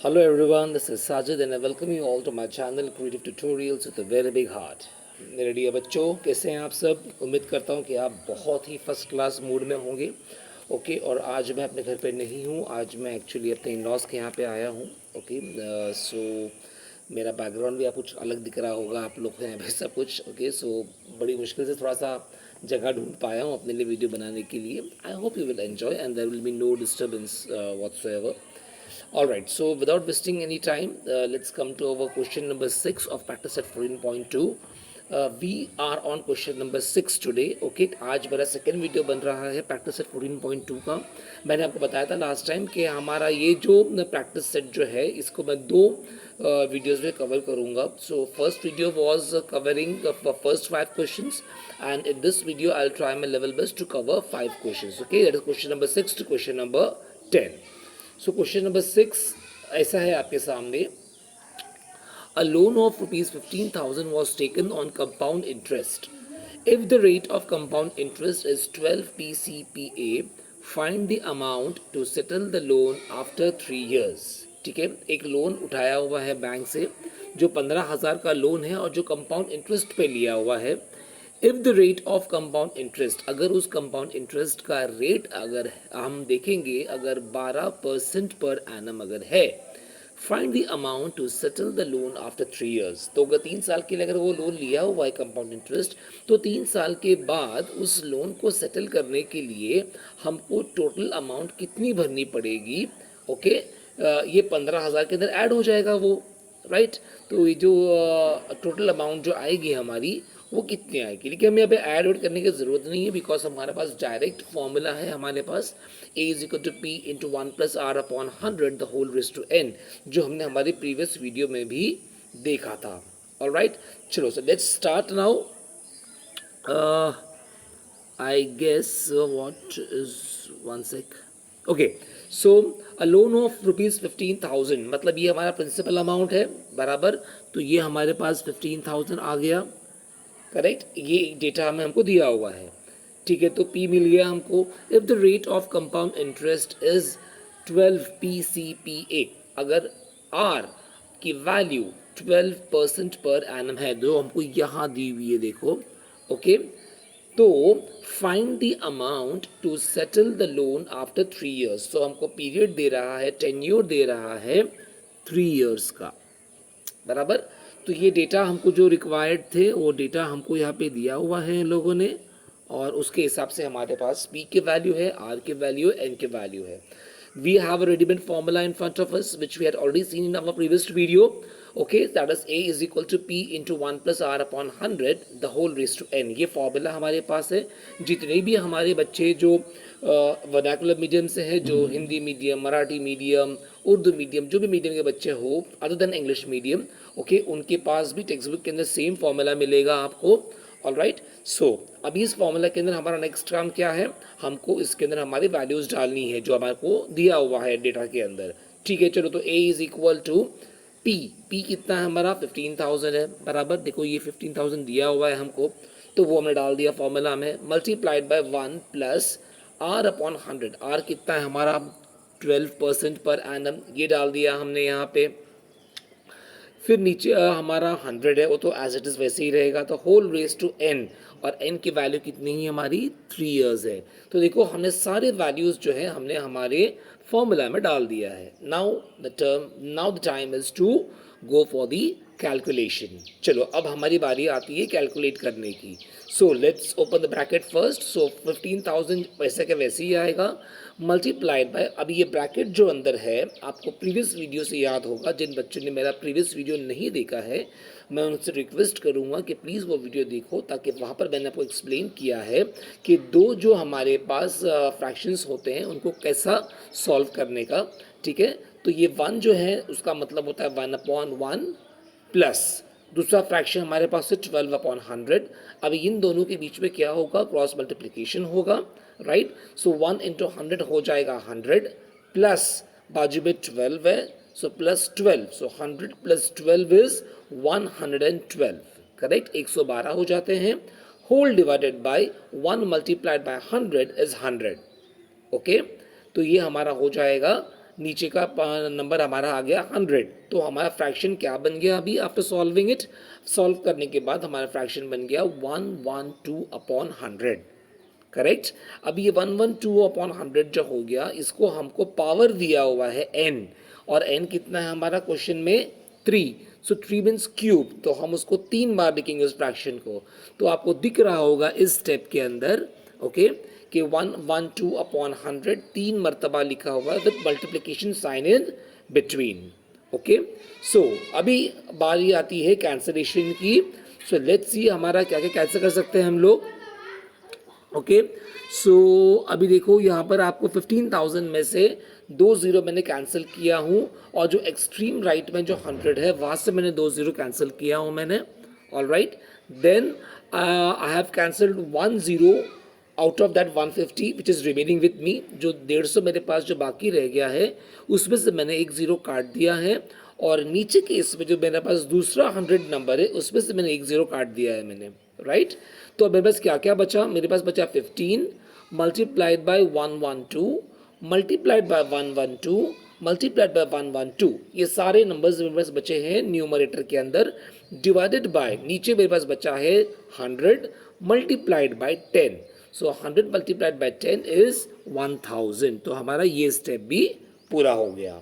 Hello everyone, this is Sajid and I welcome you all to my channel Creative Tutorials with a very big heart. मेरे dear बच्चों, कैसे हैं आप सब? उम्मीद करता हूं कि आप बहुत ही फर्स्ट क्लास मूड में होंगे। ओके, और आज मैं अपने घर पे नहीं हूं, आज मैं एक्चुअली अपने इन-लॉज के यहाँ पे आया हूं। ओके, सो मेरा बैकग्राउंड भी आप कुछ अलग दिख रहा होगा, आप लोग हैं वैसा कुछ। ओके, सो बड़ी मुश्किल से थोड़ा सा जगह ढूंढ पाया हूँ अपने लिए वीडियो बनाने के लिए। I hope you will enjoy and there will be no disturbance whatsoever. All right, so without wasting any time, let's come to our question number 6 of practice set 14.2. We are on question number 6 today. Okay, आज मेरा second video बन रहा है practice set 14.2 का। मैंने आपको बताया था लास्ट टाइम कि हमारा ये जो प्रैक्टिस सेट जो है इसको मैं दो वीडियोज़ में कवर करूँगा. So first video was covering first 5 questions and in this video I'll try my level best to cover 5 questions. Okay, that is question number 6 to question number 10. So question number 6 ऐसा है आपके सामने. अ loan of ₹15,000 was taken on compound interest. If the rate of compound interest is 12 PCPA, find the amount to settle the loan after 3 years. ठीक है, एक loan उठाया हुआ है बैंक से जो 15,000 का लोन है और जो कंपाउंड इंटरेस्ट पे लिया हुआ है. If the rate of compound interest, अगर उस कंपाउंड इंटरेस्ट का रेट अगर हम देखेंगे अगर 12% पर एनम अगर है, find the amount to settle the loan after 3 years. तो अगर 3 साल के लिए अगर वो लोन लिया हुआ है कंपाउंड इंटरेस्ट, तो 3 साल के बाद उस लोन को सेटल करने के लिए हमको टोटल अमाउंट कितनी भरनी पड़ेगी. ओके, ये 15,000 के अंदर ऐड हो जाएगा वो, राइट. तो ये जो टोटल अमाउंट जो आएगी हमारी वो कितनी आएगी. लेकिन हमें यहाँ पे ऐड करने की ज़रूरत नहीं है बिकॉज हमारे पास डायरेक्ट फॉर्मूला है. हमारे पास a is equal to P into 1 plus R upon 100 the whole raise to n, जो हमने हमारी प्रीवियस वीडियो में भी देखा था. ऑलराइट, चलो so let's start now. I guess what is one sec. Okay, so a loan of ₹15,000 मतलब ये हमारा प्रिंसिपल अमाउंट है बराबर. तो ये हमारे पास 15,000 आ गया, करेक्ट. ये डेटा हमें हमको दिया हुआ है, ठीक है. तो P मिल गया हमको. If the rate of compound interest is 12 PCPA, अगर R की वैल्यू 12% पर एनम है जो हमको यहाँ दी हुई है, देखो. ओके, तो find the amount to settle the loan after 3 years. तो हमको पीरियड दे रहा है, टेन्योर दे रहा है 3 इयर्स का, बराबर. तो ये डेटा हमको जो रिक्वायर्ड थे वो डेटा हमको यहाँ पे दिया हुआ है इन लोगों ने, और उसके हिसाब से हमारे पास P की वैल्यू है, R की वैल्यू है, N की वैल्यू है. We have a ready-made formula in front of us which we had already seen in our previous video. Okay, that is A is equal to P into 1 plus R upon 100 the whole raised to N. ये formula हमारे पास है. जितने भी हमारे बच्चे जो vernacular medium से हैं, जो Hindi medium, Marathi medium, Urdu medium, जो भी मीडियम के बच्चे हो other than English medium, okay, उनके पास भी टेक्स्ट बुक के अंदर सेम फॉर्मूला मिलेगा आपको. ऑलराइट, सो अभी इस फॉर्मूला के अंदर हमारा नेक्स्ट काम क्या है, हमको इसके अंदर हमारी वैल्यूज़ डालनी है जो हमारे को दिया हुआ है डेटा के अंदर. ठीक है, चलो. तो A is equal to P. P कितना है हमारा 15,000 है, बराबर. देखो ये 15,000 दिया हुआ है हमको, तो वो हमने डाल दिया फॉर्मूला में. Multiplied by 1 plus R upon 100. R कितना है हमारा 12% पर एनम, ये डाल दिया हमने यहाँ पे. फिर नीचे हमारा 100 है, वो तो एज इट इज़ वैसे ही रहेगा. तो होल रेज टू n, और n की वैल्यू कितनी है हमारी 3 इयर्स है. तो देखो हमने सारे वैल्यूज़ जो है हमने हमारे फॉर्मूला में डाल दिया है. Now the time is to go for the calculation. चलो अब हमारी बारी आती है कैलकुलेट करने की. So let's open the bracket first. So 15,000 वैसे के वैसे ही आएगा, मल्टीप्लाइड बाय, अभी ये ब्रैकेट जो अंदर है आपको प्रीवियस वीडियो से याद होगा. जिन बच्चों ने मेरा प्रीवियस वीडियो नहीं देखा है मैं उनसे रिक्वेस्ट करूंगा कि प्लीज़ वो वीडियो देखो, ताकि वहाँ पर मैंने आपको एक्सप्लेन किया है कि दो जो हमारे पास फ्रैक्शंस होते हैं उनको कैसा सॉल्व करने का. ठीक है, तो ये 1 जो है उसका मतलब होता है 1/1 प्लस दूसरा फ्रैक्शन हमारे पास है 12/100. अब इन दोनों के बीच में क्या होगा, क्रॉस मल्टीप्लिकेशन होगा, राइट. सो 1 इंटू 100 हो जाएगा 100 प्लस बाजू में 12 है, so plus 12. So 100 plus 12 is 112, correct. 112 हो जाते हैं. Whole divided by 1 multiplied by 100 is 100. Okay, तो ये हमारा हो जाएगा नीचे का नंबर हमारा आ गया 100। तो हमारा फ्रैक्शन क्या बन गया अभी आफ्टर सॉल्विंग इट? सॉल्व करने के बाद हमारा फ्रैक्शन बन गया 112 अपॉन 100। करेक्ट। अब ये 112 अपॉन 100 जो हो गया, इसको हमको पावर दिया हुआ है n, और n कितना है हमारा क्वेश्चन में? 3। सो 3 मीन्स क्यूब, तो हम उसको 3 बार लिखेंगे उस फ्रैक्शन को। तो आपको दिख रहा होगा इस स्टेप के अंदर, ओके, कि 112 अपॉन 100 3 मरतबा लिखा हुआ है with multiplication sign in between. Okay, so अभी बारी आती है कैंसलेशन की। सो लेट्स सी हमारा क्या क्या कैंसिल कर सकते हैं हम लोग। ओके, सो अभी देखो यहाँ पर आपको 15,000 में से 2 ज़ीरो मैंने कैंसिल किया हूँ, और जो एक्सट्रीम राइट में जो 100 है वहाँ से मैंने 2 ज़ीरो कैंसिल किया हूँ मैंने। All right, then I have cancelled 1 zero out of that 150 which is remaining with me. जो 150 मेरे पास जो बाकी रह गया है उसमें से मैंने 1 ज़ीरो काट दिया है, और नीचे के इसमें जो मेरे पास दूसरा 100 नंबर है उसमें से मैंने 1 ज़ीरो काट दिया है मैंने। राइट, तो अब मेरे पास क्या क्या बचा? मेरे पास बचा 15 multiplied by 112 multiplied by 112 multiplied by 112। ये सारे नंबर्स मेरे पास बचे हैं न्यूमरेटर के अंदर, डिवाइडेड बाय नीचे मेरे पास बचा है 100 multiplied bye 10। So 100 multiplied bye 10 is 1000। तो हमारा ये स्टेप भी पूरा हो गया।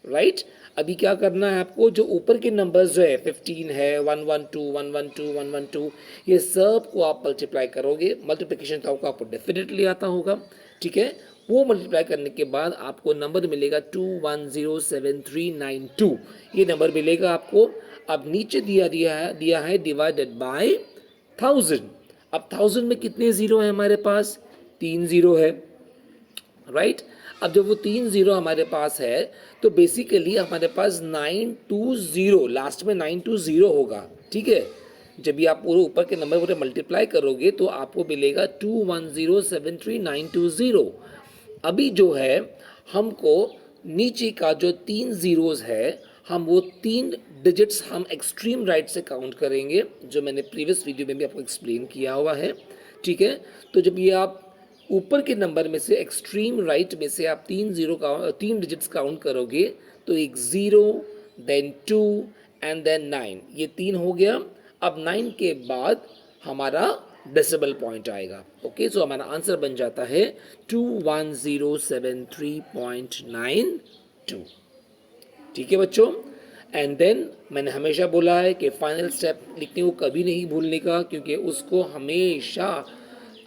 राइट, अभी क्या करना है आपको? जो ऊपर के नंबर्स जो है 15 है, 112 112 112, ये सब को आप मल्टीप्लाई करोगे। मल्टीप्लिकेशन तो आपको डेफिनेटली आता होगा, ठीक है। वो मल्टीप्लाई करने के बाद आपको नंबर मिलेगा 2107,392, ये नंबर मिलेगा आपको। अब नीचे दिया है डिवाइडेड बाय 1000। अब 1000 में कितने ज़ीरो हैं हमारे पास? 3 ज़ीरो है। राइट, अब जब वो 3 ज़ीरो हमारे पास है तो बेसिकली हमारे पास 920 लास्ट में 920 होगा, ठीक है। जब भी आप पूरे ऊपर के नंबर पूरे मल्टीप्लाई करोगे तो आपको मिलेगा 21073920। अभी जो है हमको नीचे का जो 3 ज़ीरोज़ है, हम वो 3 डिजिट्स हम एक्सट्रीम राइट से काउंट करेंगे, जो मैंने प्रीवियस वीडियो में भी आपको एक्सप्लेन किया हुआ है, ठीक है। तो जब ये आप ऊपर के नंबर में से एक्सट्रीम राइट में से आप 3 डिजिट्स काउंट करोगे तो एक 0, देन 2 एंड देन 9, ये 3 हो गया। अब 9 के बाद हमारा डेसिमल पॉइंट आएगा। ओके, सो हमारा आंसर बन जाता है 21073.92। ठीक है बच्चों, एंड देन मैंने हमेशा बोला है कि फाइनल स्टेप लिखने को कभी नहीं भूलने का, क्योंकि उसको हमेशा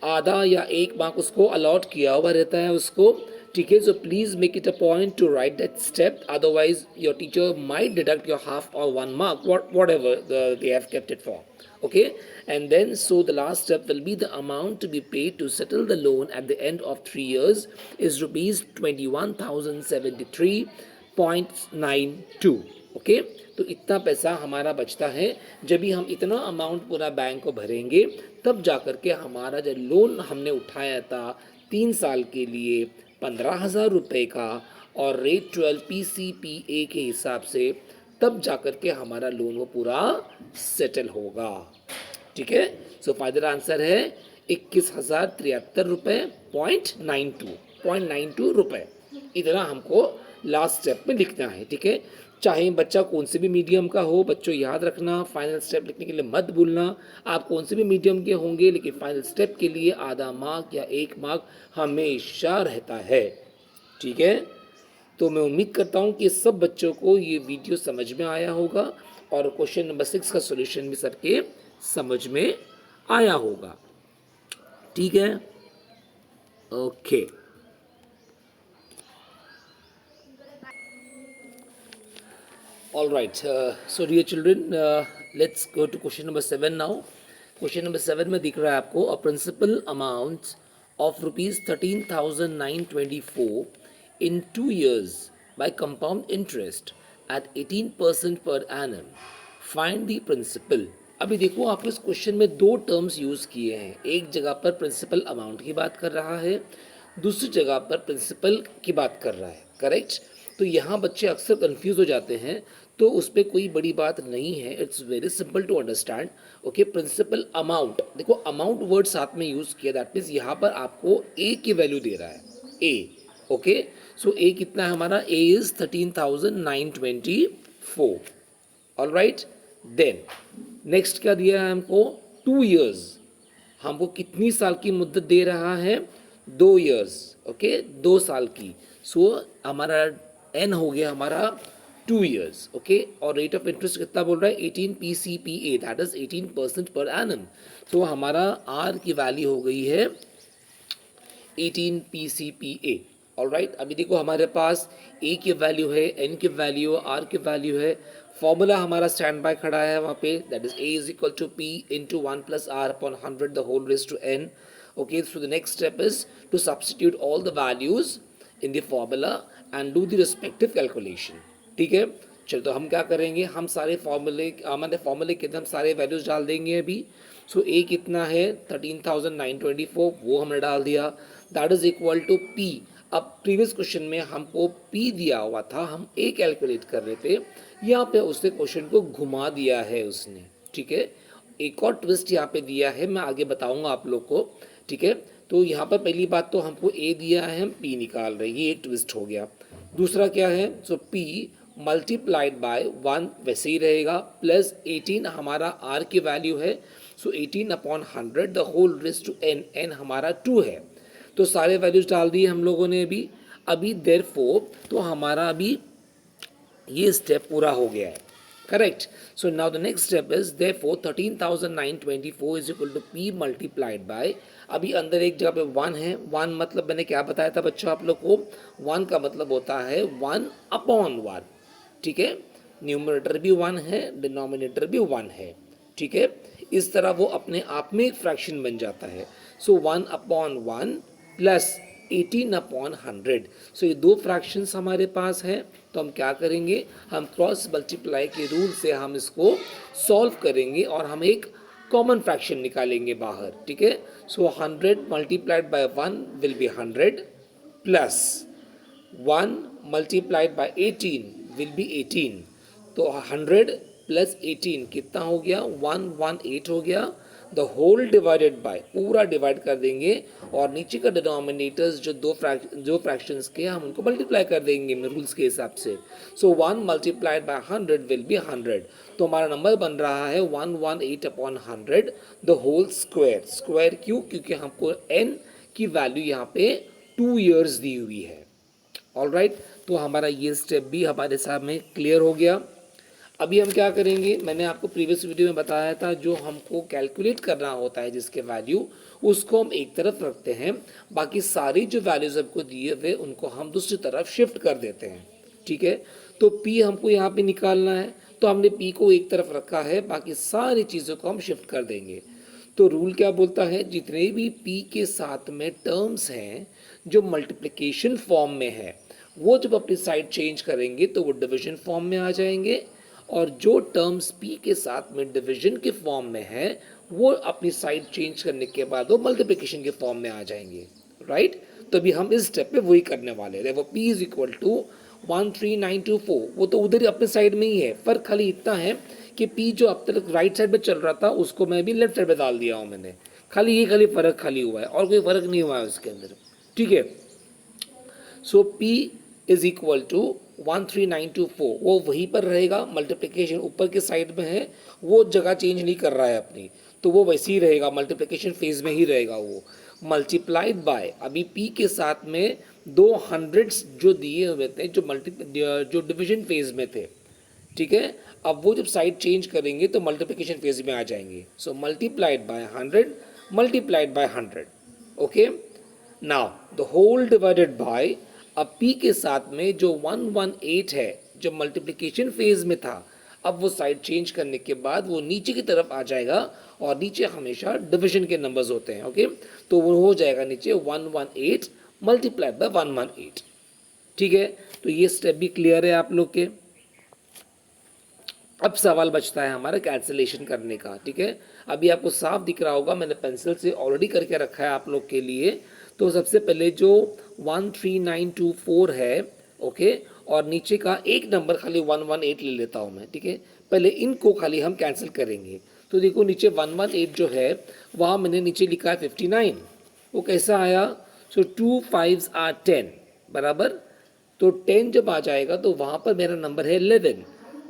आधा या 1 मार्क उसको अलॉट किया हुआ रहता है उसको, ठीक है। So please make it a point two right that step, otherwise your teacher might deduct your half और 1 mark, whatever they have kept it for. Okay, and then so the last step will be the amount to be paid to settle the loan at the end of 3 years is rupees 21,073.92. Okay, तो इतना पैसा हमारा बचता है। जब भी हम इतना अमाउंट पूरा बैंक को भरेंगे तब जाकर के हमारा जो लोन हमने उठाया था 3 साल के लिए 15,000 रुपये का और रेट 12 PCPA के हिसाब से, तब जाकर के हमारा लोन वो पूरा सेटल होगा, ठीक है। सो फाइनल आंसर है 21,073 रुपये .92 रुपये। इतना हमको लास्ट स्टेप में लिखना है, ठीक है। चाहे बच्चा कौन से भी मीडियम का हो, बच्चों याद रखना फाइनल स्टेप लिखने के लिए मत भूलना। आप कौन से भी मीडियम के होंगे लेकिन फाइनल स्टेप के लिए आधा मार्क या 1 मार्क हमेशा रहता है, ठीक है। तो मैं उम्मीद करता हूँ कि सब बच्चों को ये वीडियो समझ में आया होगा और क्वेश्चन नंबर 6 का सॉल्यूशन भी सबके समझ में आया होगा, ठीक है। Okay, all right, so dear children, let's go to question number 7 now. Question number 7 में दिख रहा है आपको a principal amount of rupees 13,924 in 2 years by compound interest at 18% per annum. Find the principal. अभी देखो आपको इस क्वेश्चन में 2 टर्म्स यूज़ किए हैं। एक जगह पर प्रिंसिपल अमाउंट की बात कर रहा है, दूसरी जगह पर प्रिंसिपल की बात कर रहा है, करेक्ट। तो यहाँ बच्चे अक्सर कंफ्यूज हो जाते हैं, तो उस पर कोई बड़ी बात नहीं है, it's very simple to understand. Okay, principal amount, देखो अमाउंट वर्ड साथ में यूज़ किया, दैट मीन्स यहाँ पर आपको ए की वैल्यू दे रहा है, ए। ओके, सो ए कितना है हमारा, A is 13,924. All right, then next क्या दिया है हमको, 2 years. हमको कितनी साल की मुद्दत दे रहा है, 2 years. ओके, 2 साल की. सो हमारा एन हो गया हमारा 2 years. ओके, और रेट ऑफ इंटरेस्ट कितना बोल रहा है, 18 PCPA, that is 18% per annum. सो हमारा आर की वैल्यू हो गई है 18 PCPA. ऑल राइट, अभी देखो हमारे पास ए की वैल्यू है, एन की वैल्यू, आर की वैल्यू है. फॉर्मूला हमारा स्टैंड बाय खड़ा है वहाँ पे, that is A is equal to P into 1 plus R upon 100 the whole raise to N. Okay, so the next step is to substitute all the values in the formula and do the respective calculation. ठीक है, चलो तो हम क्या करेंगे, हम सारे फॉर्मूले, हमारे फॉर्मूले के अंदर हम सारे वैल्यूज डाल देंगे अभी. सो ए कितना है 13,924, वो हमने डाल दिया, that is equal to P. अब प्रीवियस क्वेश्चन में हमको पी दिया हुआ था, हम ए कैलकुलेट कर रहे थे, यहाँ पे उसने क्वेश्चन को घुमा दिया है उसने. ठीक है, एक और ट्विस्ट यहाँ पे दिया है, मैं आगे बताऊंगा आप लोग को. ठीक है, तो यहाँ पर पहली बात तो हमको ए दिया है, हम पी निकाल रहे हैं, ये एक ट्विस्ट हो गया. दूसरा क्या है, सो पी मल्टीप्लाइड बाय 1 वैसे ही रहेगा, प्लस 18 हमारा आर की वैल्यू है. So 18 upon 100 the whole raise to N, N हमारा 2 है. तो सारे वैल्यूज डाल दिए हम लोगों ने अभी देयरफॉर तो हमारा अभी ये स्टेप पूरा हो गया है. Correct. So now the next step is therefore 13,924 is equal to P multiplied by, अभी अंदर एक जगह पे 1 है. 1 मतलब मैंने क्या बताया था बच्चों आप लोग को, 1 का मतलब होता है 1 अपॉन 1. ठीक है, न्यूमरेटर भी 1 है, डिनोमिनेटर भी 1 है. ठीक है, इस तरह वो अपने आप में एक फ्रैक्शन बन जाता है. सो 1 अपॉन 1 प्लस 18 अपॉन 100. सो ये दो फ्रैक्शंस हमारे पास हैं, तो हम क्या करेंगे, हम क्रॉस मल्टीप्लाई के रूल से हम इसको सॉल्व करेंगे और हम एक कॉमन फ्रैक्शन निकालेंगे बाहर. ठीक है, सो 100 multiplied by 1 will be 100 plus 1 multiplied bye 18 will be 18. तो 100 प्लस 18 कितना हो गया, 118 हो गया. द होल डिवाइडेड बाय, पूरा डिवाइड कर देंगे और नीचे का डिनोमिनेटर्स जो फ्रैक्शंस के हम उनको मल्टीप्लाई कर देंगे रूल्स के हिसाब से. So 1 multiplied by 100 will be 100. तो हमारा नंबर बन रहा है 118 upon 100 the whole square. Square क्यों, क्योंकि हमको n की वैल्यू यहाँ पे 2 years दी हुई है. ऑल राइट, तो हमारा ये स्टेप भी हमारे सामने क्लियर हो गया. अभी हम क्या करेंगे, मैंने आपको प्रीवियस वीडियो में बताया था, जो हमको कैलकुलेट करना होता है जिसके वैल्यू, उसको हम एक तरफ रखते हैं, बाकी सारी जो वैल्यूज हमको दिए हुए उनको हम दूसरी तरफ शिफ्ट कर देते हैं. ठीक है, तो P हमको यहाँ पे निकालना है, तो हमने P को एक तरफ रखा है, बाकी सारी चीज़ों को हम शिफ्ट कर देंगे. तो रूल क्या बोलता है, जितने भी P के साथ में टर्म्स हैं जो मल्टीप्लिकेशन फॉर्म में है, वो जब अपनी साइड चेंज करेंगे तो वो डिविजन फॉर्म में आ जाएंगे, और जो टर्म्स P के साथ में डिवीजन के फॉर्म में है वो अपनी साइड चेंज करने के बाद वो मल्टीप्लिकेशन के फॉर्म में आ जाएंगे. राइट, तो अभी हम इस स्टेप पे वही करने वाले हैं. वो P इज इक्वल टू 13924, वो तो उधर ही अपने साइड में ही है. फर्क खाली इतना है कि P जो अब तक राइट साइड पे चल रहा था उसको मैं भी लेफ्ट साइड पे डाल दिया हूँ मैंने. खाली फर्क खाली हुआ है, और कोई फर्क नहीं हुआ है उसके अंदर. ठीक है, सो P इज इक्वल टू 13924, वो वहीं पर रहेगा. मल्टीप्लिकेशन ऊपर के साइड में है, वो जगह चेंज नहीं कर रहा है अपनी, तो वो वैसे ही रहेगा, मल्टीप्लिकेशन फेज में ही रहेगा वो. मल्टीप्लाइड बाय, अभी P के साथ में 200 जो दिए हुए थे, जो डिवीजन फेज में थे. ठीक है, अब वो जब साइड चेंज करेंगे तो मल्टीप्लिकेशन फेज में आ जाएंगे. So multiplied by 100 multiplied by 100. Okay, now the whole divided by, अब P के साथ में जो 118 है जो मल्टीप्लिकेशन फेज में था, अब वो साइड चेंज करने के बाद वो नीचे की तरफ आ जाएगा, और नीचे हमेशा डिवीजन के नंबर्स होते हैं. ओके, तो वो हो जाएगा नीचे 118 मल्टीप्लाइड बाय 118. ठीक है, तो ये स्टेप भी क्लियर है आप लोग के. अब सवाल बचता है हमारा कैंसिलेशन करने का. ठीक है, अभी आपको साफ दिख रहा होगा, मैंने पेंसिल से ऑलरेडी करके रखा है आप लोग के लिए. तो सबसे पहले जो 13924 है, ओके, और नीचे का एक नंबर खाली 118 ले लेता हूँ मैं. ठीक है, पहले इनको खाली हम कैंसिल करेंगे. तो देखो नीचे 118 जो है वहाँ मैंने नीचे लिखा है 59. वो कैसा आया, सो 2 5s are 10 बराबर तो 10 जब आ जाएगा तो वहाँ पर मेरा नंबर है 11,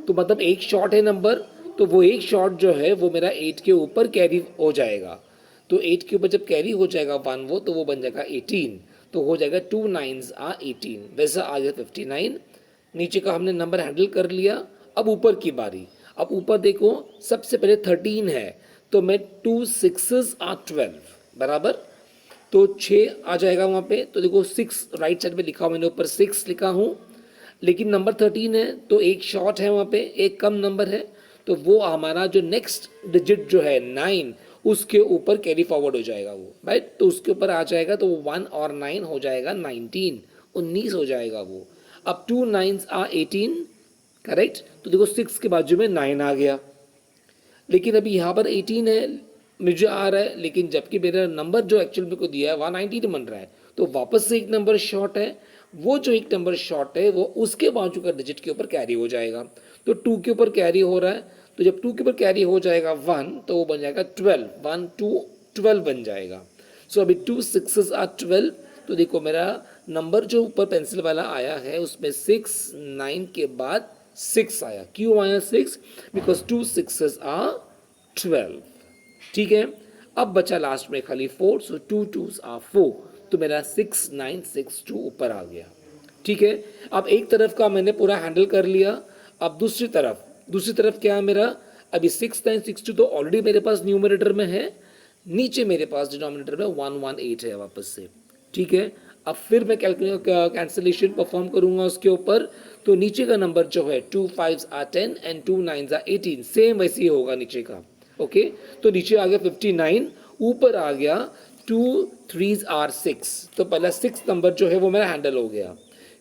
तो मतलब एक शॉर्ट है नंबर, तो वो एक शॉर्ट जो है वो मेरा 8 के ऊपर कैरी हो जाएगा। तो 8 के ऊपर जब कैरी हो जाएगा 1 वो, तो वो बन जाएगा 18, तो हो जाएगा 2 9s are 18, वैसा आ गया 59। नीचे का हमने नंबर हैंडल कर लिया। अब ऊपर की बारी। अब ऊपर देखो, सबसे पहले 13 है, तो मैं 2 6s are 12 बराबर, तो 6 आ जाएगा वहाँ पे। तो देखो 6 राइट साइड पे लिखा हुआ, मैंने ऊपर 6 लिखा हूँ, लेकिन नंबर 13 है तो एक शॉर्ट है वहाँ पे, एक कम नंबर है, तो वो हमारा जो नेक्स्ट डिजिट जो है 9 उसके ऊपर कैरी फॉरवर्ड हो जाएगा वो, राइट। तो उसके ऊपर आ जाएगा, तो वो 1 और 9 हो जाएगा 19, 19 हो जाएगा वो। अब 2 9s are 18, करेक्ट। तो देखो 6 के बाजू में 9 आ गया, लेकिन अभी यहाँ पर 18 है मुझे आ रहा है, लेकिन जबकि मेरा नंबर जो एक्चुअल मेरे को दिया है 119 बन रहा है, तो वापस से एक नंबर शॉर्ट है। वो जो एक नंबर शॉर्ट है वो उसके बाजू का डिजिट के ऊपर कैरी हो जाएगा, तो 2 के ऊपर कैरी हो रहा है, तो जब 2 के ऊपर कैरी हो जाएगा 1, तो वो बन जाएगा 12, 1 2 12 बन जाएगा। सो अभी 2 6s are 12, तो देखो मेरा नंबर जो ऊपर पेंसिल वाला आया है उसमें 6 9 के बाद 6 आया। क्यों आया 6? बिकॉज 2 6s are 12, ठीक है। अब बचा लास्ट में खाली 4, सो 2 2s are 4, तो मेरा 6 9 6 2 ऊपर आ गया, ठीक है। अब एक तरफ का मैंने पूरा हैंडल कर लिया। अब दूसरी तरफ क्या है मेरा, अभी 6 9 6 2 तो ऑलरेडी मेरे पास न्यूमरेटर में है, नीचे मेरे पास डिनोमिनेटर में 118 है वापस से, ठीक है। अब फिर मैं कैंसिलेशन परफॉर्म करूंगा उसके ऊपर, तो नीचे का नंबर जो है 2 5s are 10 and 2 9s are 18, same वैसे ही होगा नीचे का, ओके। तो नीचे आ गया 59, ऊपर आ गया 2 3s are 6, तो पहला 6 नंबर जो है वो मेरा हैंडल हो गया।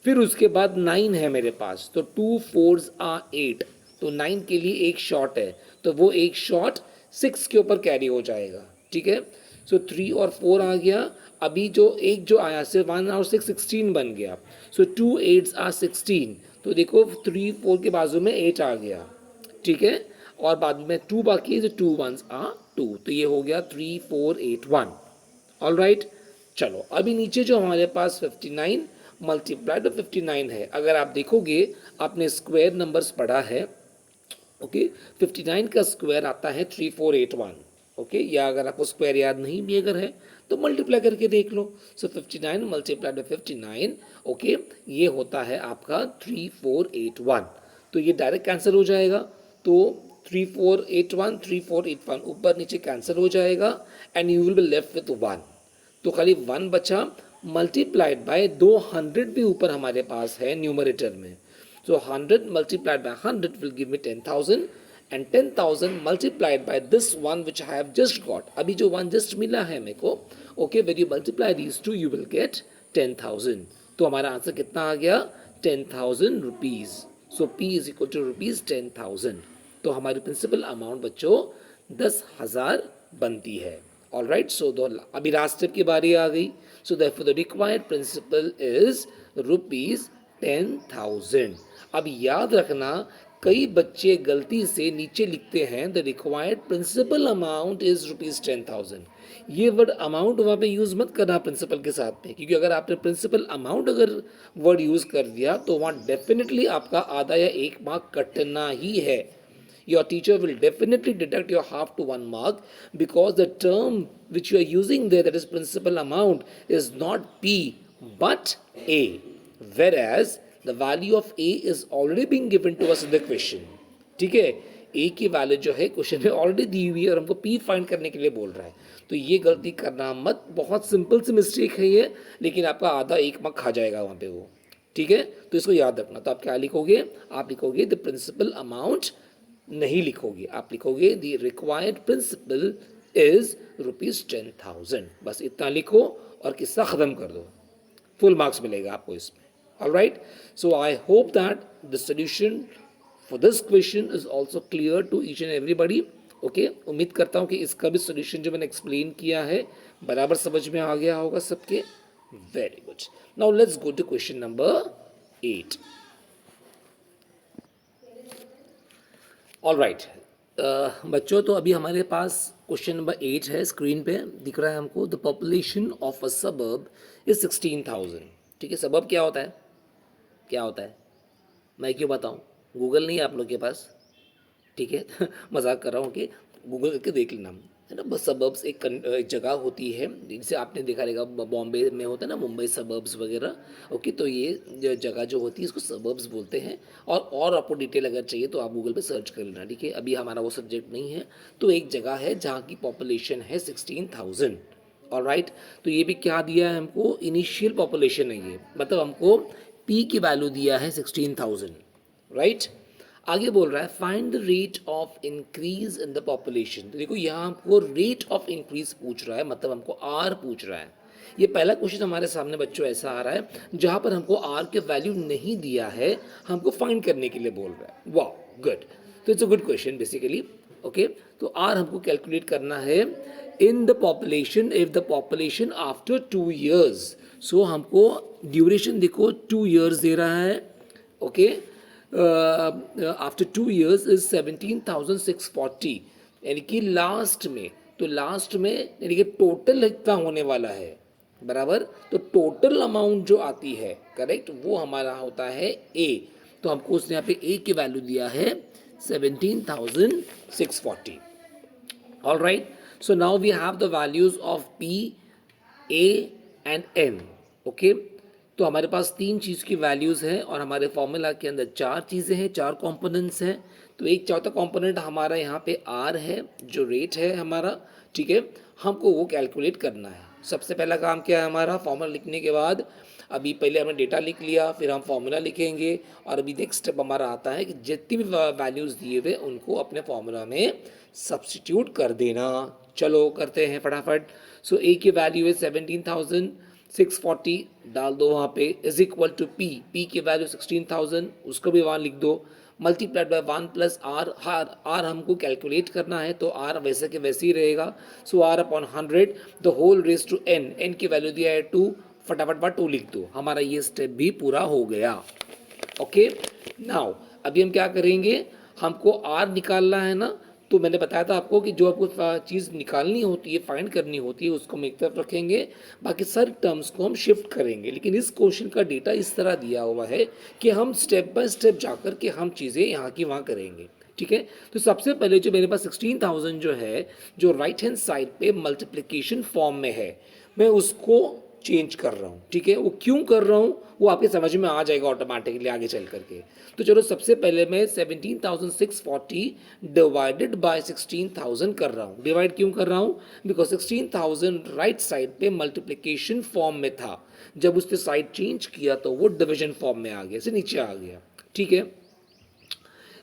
फिर उसके बाद 9 है मेरे पास, तो 2 4s are 8, तो 9 के लिए एक शॉर्ट है, तो वो एक शॉर्ट 6 के ऊपर कैरी हो जाएगा, ठीक है। सो 3 और 4 आ गया। अभी जो एक जो आया सिर्फ 1 और 6 16 बन गया, सो 2 8s are 16, तो देखो 3 4 के बाजू में 8 आ गया, ठीक है। और बाद में 2 बाकी है, तो 2 1s are 2, तो ये हो गया 3 4 8 1, ऑल राइट। चलो अभी नीचे जो हमारे पास 59 मल्टीप्लाइड 59 है, अगर आप देखोगे आपने स्क्वायर नंबर्स पढ़ा है, ओके। 59 का स्क्वायर आता है 3481, ओके। या अगर आपको स्क्वायर याद नहीं भी अगर है तो मल्टीप्लाई करके देख लो। सो 59 मल्टीप्लाइड बाय 59, ओके, ये होता है आपका 3481, तो ये डायरेक्ट कैंसिल हो जाएगा। तो 3481 3481 ऊपर नीचे कैंसिल हो जाएगा and you will be left with 1, तो खाली 1 बचा, मल्टीप्लाइड बाय 200 भी ऊपर हमारे पास है न्यूमरेटर में। So 100 multiplied by 100 will give me 10,000, and 10,000 multiplied by this one which I have just got. अभी जो one just मिला है मेरे को, okay, when you multiply these two you will get 10,000. तो हमारा आंसर कितना आ गया? 10,000 rupees. So P is equal to rupees 10,000. तो हमारी प्रिंसिपल अमाउंट बच्चों 10,000 बनती है। All right, so अभी लास्ट स्टेप की बारी आ गई। So therefore the required principal is rupees 10,000। अब याद रखना, कई बच्चे गलती से नीचे लिखते हैं the required principal amount is rupees 10,000। ये वर्ड अमाउंट वहाँ पे यूज़ मत करना प्रिंसिपल के साथ में, क्योंकि अगर आपने प्रिंसिपल अमाउंट अगर वर्ड यूज़ कर दिया तो वहाँ डेफिनेटली आपका आधा या 1 मार्क कटना ही है। Your teacher will definitely deduct your half to 1 mark, because the term which you are using there, that is principal amount, is not P but A, whereas the value of A is already being given to us in the question, ठीक है। A की value जो है question में already दी हुई है और हमको P फाइंड करने के लिए बोल रहा है, तो ये गलती करना मत, बहुत सिंपल सी मिस्टेक है ये, लेकिन आपका आधा 1 मार्क खा जाएगा वहाँ पे वो, ठीक है। तो इसको याद रखना। तो आप क्या लिखोगे? आप लिखोगे द प्रिंसिपल अमाउंट नहीं लिखोगे, आप लिखोगे the required principal is rupees 10,000, बस इतना लिखो और किस्सा ख़त्म कर दो, फुल मार्क्स मिलेगा आपको इसमें। Alright, so I hope that the solution for this question is also clear to each and everybody, okay. उम्मीद करता हूँ कि इसका भी सोल्यूशन जो मैंने एक्सप्लेन किया है बराबर समझ में आ गया होगा सबके। Very good, now let's go to question number 8। All right बच्चों, तो अभी हमारे पास क्वेश्चन नंबर 8 है, स्क्रीन पे दिख रहा है हमको। The population of a suburb is 16,000, ठीक है। सबर्ब क्या होता है? क्या होता है? मैं क्यों बताऊँ? गूगल नहीं है आप लोग के पास, ठीक है। मजाक कर रहा हूँ कि गूगल करके देख लेना, है ना। बस सबर्ब्स एक जगह होती है, जिसे आपने देखा रहेगा बॉम्बे में होता है ना, मुंबई सबर्ब्स वगैरह। ओके, तो ये जगह जो होती है इसको सबर्ब्स बोलते हैं। और आपको डिटेल अगर चाहिए तो आप गूगल पे सर्च कर लेना, ठीक है। अभी हमारा वो सब्जेक्ट नहीं है। तो एक जगह है जहाँ की पॉपुलेशन है 16,000। और राइट, तो ये भी क्या दिया है हमको, इनिशियल पॉपुलेशन है ये, मतलब हमको पी की वैल्यू दिया है 16,000, राइट। आगे बोल रहा है find the rate of increase in the population. तो देखो यहाँ हमको रेट ऑफ इंक्रीज पूछ रहा है, मतलब हमको आर पूछ रहा है। ये पहला क्वेश्चन हमारे सामने बच्चों ऐसा आ रहा है जहाँ पर हमको आर के वैल्यू नहीं दिया है, हमको फाइंड करने के लिए बोल रहा है। वाह, गुड। तो it's a good question basically. Okay, तो आर हमको कैलकुलेट करना है in the population, if the population after 2 years। सो हमको ड्यूरेशन देखो 2 years दे रहा है। ओके, आफ्टर 2 years इज 17,640, यानी कि लास्ट में, तो लास्ट में यानी कि टोटल कितना होने वाला है, बराबर। तो टोटल अमाउंट जो आती है, करेक्ट, वो हमारा होता है ए। तो हमको उसने यहाँ पे ए की वैल्यू दिया है 17,640। All right, so now we have the values of P, A and N. Okay, तो हमारे पास तीन चीज़ की वैल्यूज़ हैं और हमारे फॉर्मूला के अंदर चार चीज़ें हैं, चार कंपोनेंट्स हैं। तो एक चौथा कंपोनेंट हमारा यहाँ पे R है, जो रेट है हमारा, ठीक है। हमको वो कैलकुलेट करना है। सबसे पहला काम क्या है हमारा, फॉर्मूला लिखने के बाद, अभी पहले हमने डेटा लिख लिया, फिर हम फॉर्मूला लिखेंगे, और अभी नेक्स्ट स्टेप हमारा आता है कि जितनी भी वैल्यूज़ दिए हुए उनको अपने फॉर्मूला में सब्स्टिट्यूट कर देना। चलो करते हैं फटाफट। सो ए की वैल्यू है 17,640, डाल दो वहाँ पे, is equal to P, P की वैल्यू 16,000, उसको भी वहाँ लिख दो, multiplied by 1 plus R. R हमको कैलकुलेट करना है, तो आर वैसे के वैसे ही रहेगा। So R upon 100 the whole raise to N, n की वैल्यू दिया है 2, फटाफट बार 2 लिख दो। हमारा ये स्टेप भी पूरा हो गया। ओके, नाउ अभी हम क्या करेंगे, हमको आर निकालना है ना। तो मैंने बताया था आपको कि जो आपको चीज़ निकालनी होती है, फाइंड करनी होती है, उसको हम एक तरफ रखेंगे, बाकी सारे टर्म्स को हम शिफ्ट करेंगे। लेकिन इस क्वेश्चन का डेटा इस तरह दिया हुआ है कि हम स्टेप बाय स्टेप जाकर के हम चीज़ें यहाँ की वहाँ करेंगे, ठीक है। तो सबसे पहले जो मेरे पास 16,000 जो है, जो राइट हैंड साइड पे मल्टीप्लिकेशन फॉर्म में है, मैं उसको चेंज कर रहा हूँ, ठीक है। वो क्यों कर रहा हूँ वो आपके समझ में आ जाएगा ऑटोमेटिकली आगे चल करके। तो चलो सबसे पहले मैं 17,640 डिवाइडेड बाय 16,000 कर रहा हूँ। डिवाइड क्यों कर रहा हूँ, बिकॉज 16,000 राइट साइड पे मल्टीप्लिकेशन फॉर्म में था, जब उसने साइड चेंज किया तो वो डिविजन फॉर्म में आ गया, से नीचे आ गया, ठीक है।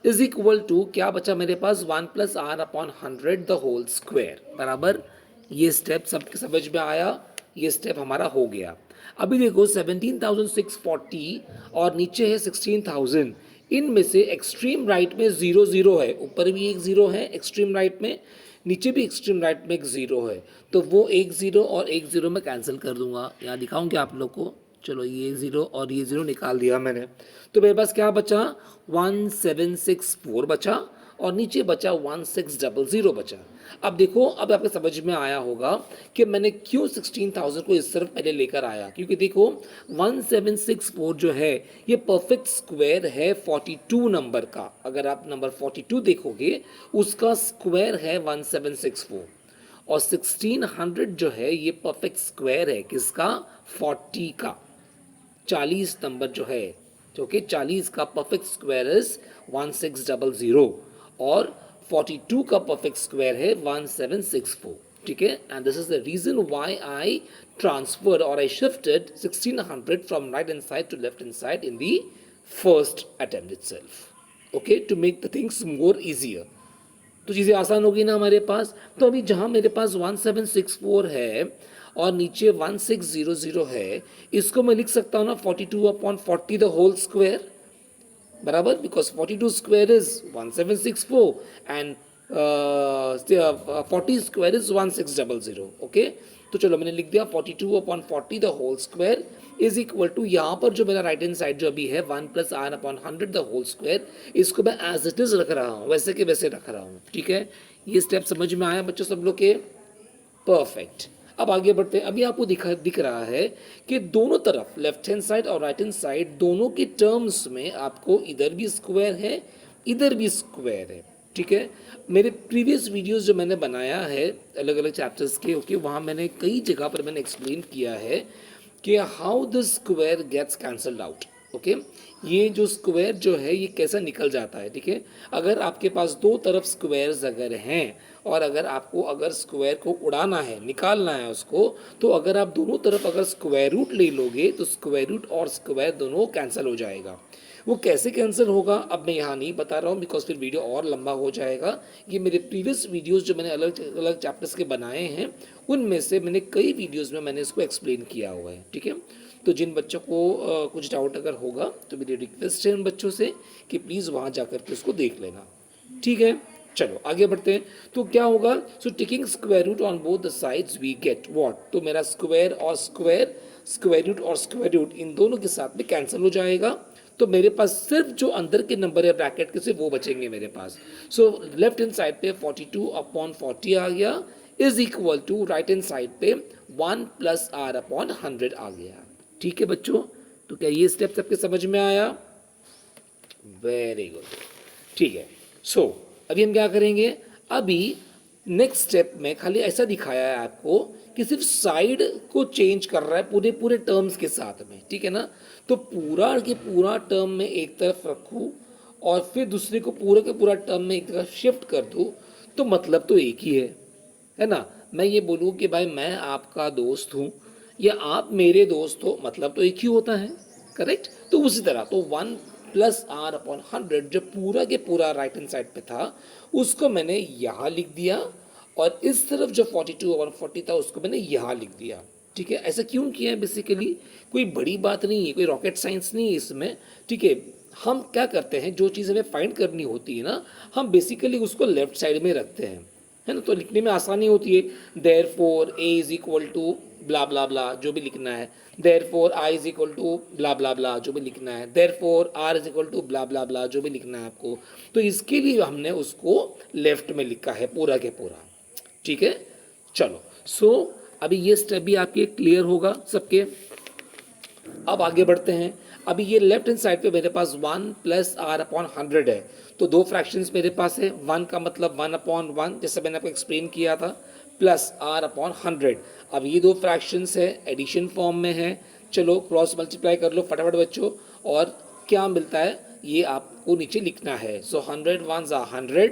इज इक्वल टू क्या बचा मेरे पास, 1 plus R upon 100 the whole square, बराबर। ये स्टेप सबके समझ में आया, ये स्टेप हमारा हो गया। अभी देखो 17,640 और नीचे है 16,000, इनमें से एक्सट्रीम राइट में 0 0 है, ऊपर भी एक 0 है एक्सट्रीम राइट में, नीचे भी एक्सट्रीम राइट में एक 0 है। तो वो एक 0 और एक 0 मैं कैंसिल कर दूंगा, यहाँ दिखाऊंगे आप लोग को। चलो ये 0 और ये 0 निकाल दिया मैंने, तो मेरे पास क्या बचा, 1764 बचा, और नीचे बचा 1600 बचा। अब देखो, अब आपको समझ में आया होगा कि मैंने क्यों 16,000 को इस तरफ पहले लेकर आया, क्योंकि देखो 1764 जो है ये परफेक्ट स्क्वायर है 42 नंबर का। अगर आप नंबर 42 देखोगे उसका स्क्वायर है 1764, और 1600 जो है ये परफेक्ट स्क्वायर है किसका, 40 का। 40 नंबर जो है, जो कि 40 का परफेक्ट स्क्वायर इज 1600, और 42 का परफेक्ट स्क्वायर है 1764, ठीक है। And this is the reason why I transfer और I shifted 1600 from right hand side to left hand side in the first attempt itself, okay, to make the things more easier. तो चीज़ें आसान होगी ना हमारे पास। तो अभी जहाँ मेरे पास 1764 है और नीचे 1600 है, इसको मैं लिख सकता हूँ ना 42 अपॉन 40 द होल स्क्वायर, बराबर, because 42 square is 1764 and 40 square is 1600, okay. तो चलो मैंने लिख दिया 42 upon 40 the whole square is equal to, यहाँ पर जो मेरा राइट हैंड साइड जो अभी है 1 plus R upon 100 the whole square, इसको मैं एज इट इज रख रहा हूँ, वैसे के वैसे रख रहा हूँ, ठीक है। ये स्टेप समझ में आया बच्चों सब लोग के, परफेक्ट। अब आगे बढ़ते हैं। अभी आपको दिख रहा है कि दोनों तरफ लेफ्ट हैंड साइड और राइट हैंड साइड दोनों की टर्म्स में आपको इधर भी स्क्वायर है, इधर भी स्क्वायर है। ठीक है, मेरे प्रीवियस वीडियोस जो मैंने बनाया है अलग अलग चैप्टर्स के, ओके, वहाँ मैंने कई जगह पर मैंने एक्सप्लेन किया है कि how the square gets cancelled out. Okay, ये जो स्क्वायर जो है ये कैसा निकल जाता है। ठीक है, अगर आपके पास दो तरफ स्क्वायर्स अगर हैं और अगर आपको अगर स्क्वायर को उड़ाना है, निकालना है उसको, तो अगर आप दोनों तरफ अगर स्क्वायर रूट ले लोगे तो स्क्वायर रूट और स्क्वायर दोनों कैंसिल हो जाएगा। वो कैसे कैंसिल होगा अब मैं यहाँ नहीं बता रहा हूँ, बिकॉज फिर वीडियो और लंबा हो जाएगा। ये मेरे प्रीवियस वीडियोस जो मैंने अलग अलग चैप्टर्स के बनाए हैं उनमें से मैंने कई वीडियोस में मैंने इसको एक्सप्लेन किया हुआ है। ठीक है, तो जिन बच्चों को कुछ डाउट अगर होगा तो मेरी रिक्वेस्ट है उन बच्चों से कि प्लीज़ वहाँ जा कर के उसको देख लेना। ठीक है, चलो आगे बढ़ते हैं। तो क्या होगा, so taking square root on both the sides we get what, तो मेरा स्क्वायर और स्क्वायर, स्क्वायर रूट और स्क्वायर रूट इन दोनों के साथ में कैंसिल हो जाएगा। तो मेरे पास सिर्फ जो अंदर के नंबर है ब्रैकेट के सिर्फ वो बचेंगे मेरे पास। सो लेफ्ट हैंड साइड पे 42/40 आ गया is equal to right hand side पे 1 + r/100 आ गया। ठीक है बच्चों, तो क्या ये स्टेप सबके समझ में आया? वेरी गुड, ठीक है। सो अभी हम क्या करेंगे, अभी नेक्स्ट स्टेप में खाली ऐसा दिखाया है आपको कि सिर्फ साइड को चेंज कर रहा है पूरे पूरे टर्म्स के साथ में। ठीक है ना, तो पूरा के पूरा टर्म में एक तरफ रखूँ और फिर दूसरे को पूरे के पूरा टर्म में एक तरफ शिफ्ट कर दूँ, तो मतलब तो एक ही है ना। मैं ये बोलूँ कि भाई मैं आपका दोस्त हूँ या आप मेरे दोस्त हो, मतलब तो एक ही होता है, करेक्ट। तो उसी तरह तो 1 + r/100 जो पूरा के पूरा राइट हैंड साइड पे था उसको मैंने यहाँ लिख दिया और इस तरफ जो 42/40 था उसको मैंने यहाँ लिख दिया। ठीक है, ऐसा क्यों किया है, बेसिकली कोई बड़ी बात नहीं है, कोई रॉकेट साइंस नहीं है इसमें। ठीक है, हम क्या करते हैं, जो चीज़ हमें फाइंड करनी होती है ना, हम बेसिकली उसको लेफ्ट साइड में रखते हैं, है ना, तो लिखने में आसानी होती है। Therefore a is equal to blah blah blah जो भी लिखना है, therefore i is equal to blah blah blah जो भी लिखना है, therefore r is equal to blah blah blah जो भी लिखना है आपको, तो इसके लिए हमने उसको लेफ्ट में लिखा है पूरा के पूरा। ठीक है, चलो सो अभी ये स्टेप भी आपके क्लियर होगा सबके। अब आगे बढ़ते हैं। अभी ये लेफ्ट हैंड साइड पे मेरे पास 1 + r/100 है, तो दो फ्रैक्शंस मेरे पास है। 1 का मतलब 1/1 जैसे मैंने आपको एक्सप्लेन किया था, प्लस r/100। अब ये दो फ्रैक्शंस है, एडिशन फॉर्म में है। चलो क्रॉस मल्टीप्लाई कर लो फटाफट बच्चों, और क्या मिलता है ये आपको नीचे लिखना है। सो 100 1s are 100,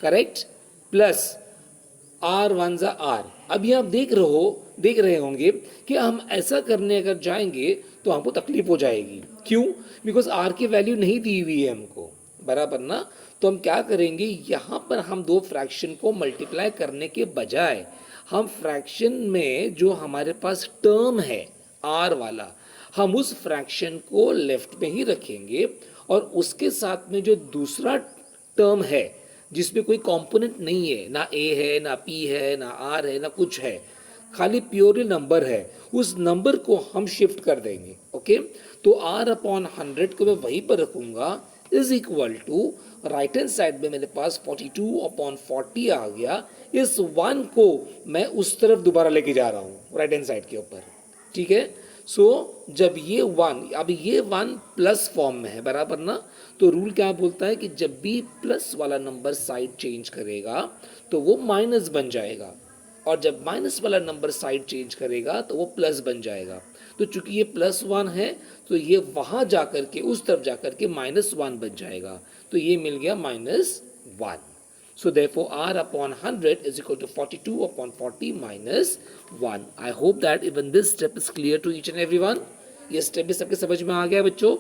correct, plus r1s are r। अभी आप देख रहे होंगे कि हम ऐसा करने अगर जाएंगे तो हमको तकलीफ हो जाएगी। क्यों? बिकॉज r की वैल्यू नहीं दी हुई है हमको, बराबर ना। तो हम क्या करेंगे, यहाँ पर हम दो फ्रैक्शन को मल्टीप्लाई करने के बजाय हम फ्रैक्शन में जो हमारे पास टर्म है r वाला, हम उस फ्रैक्शन को लेफ्ट में ही रखेंगे और उसके साथ में जो दूसरा टर्म है जिसमें कोई कंपोनेंट नहीं है, ना a है ना p है ना r है ना कुछ है, खाली प्योरली नंबर है, उस नंबर को हम शिफ्ट कर देंगे। ओके, तो r/100 को मैं वहीं पर रखूंगा is equal to right hand side में मेरे पास 42/40 आ गया। इस 1 को मैं उस तरफ दोबारा लेके जा रहा हूँ राइट हैंड साइड के ऊपर। ठीक है, सो जब ये 1, अब ये 1 प्लस फॉर्म में है, बराबर ना, तो रूल क्या बोलता है कि जब भी प्लस वाला नंबर साइड चेंज करेगा तो वो माइनस बन जाएगा, और जब माइनस वाला नंबर साइड चेंज करेगा तो वो प्लस बन जाएगा। तो चूंकि ये +1 है तो ये वहाँ जा कर के उस तरफ जा कर के -1 बन जाएगा, तो ये मिल गया -1। So therefore r/100 is equal to 42/40 - 1। I hope that even this step is clear to each and everyone। ये स्टेप भी सबके समझ में आ गया बच्चों,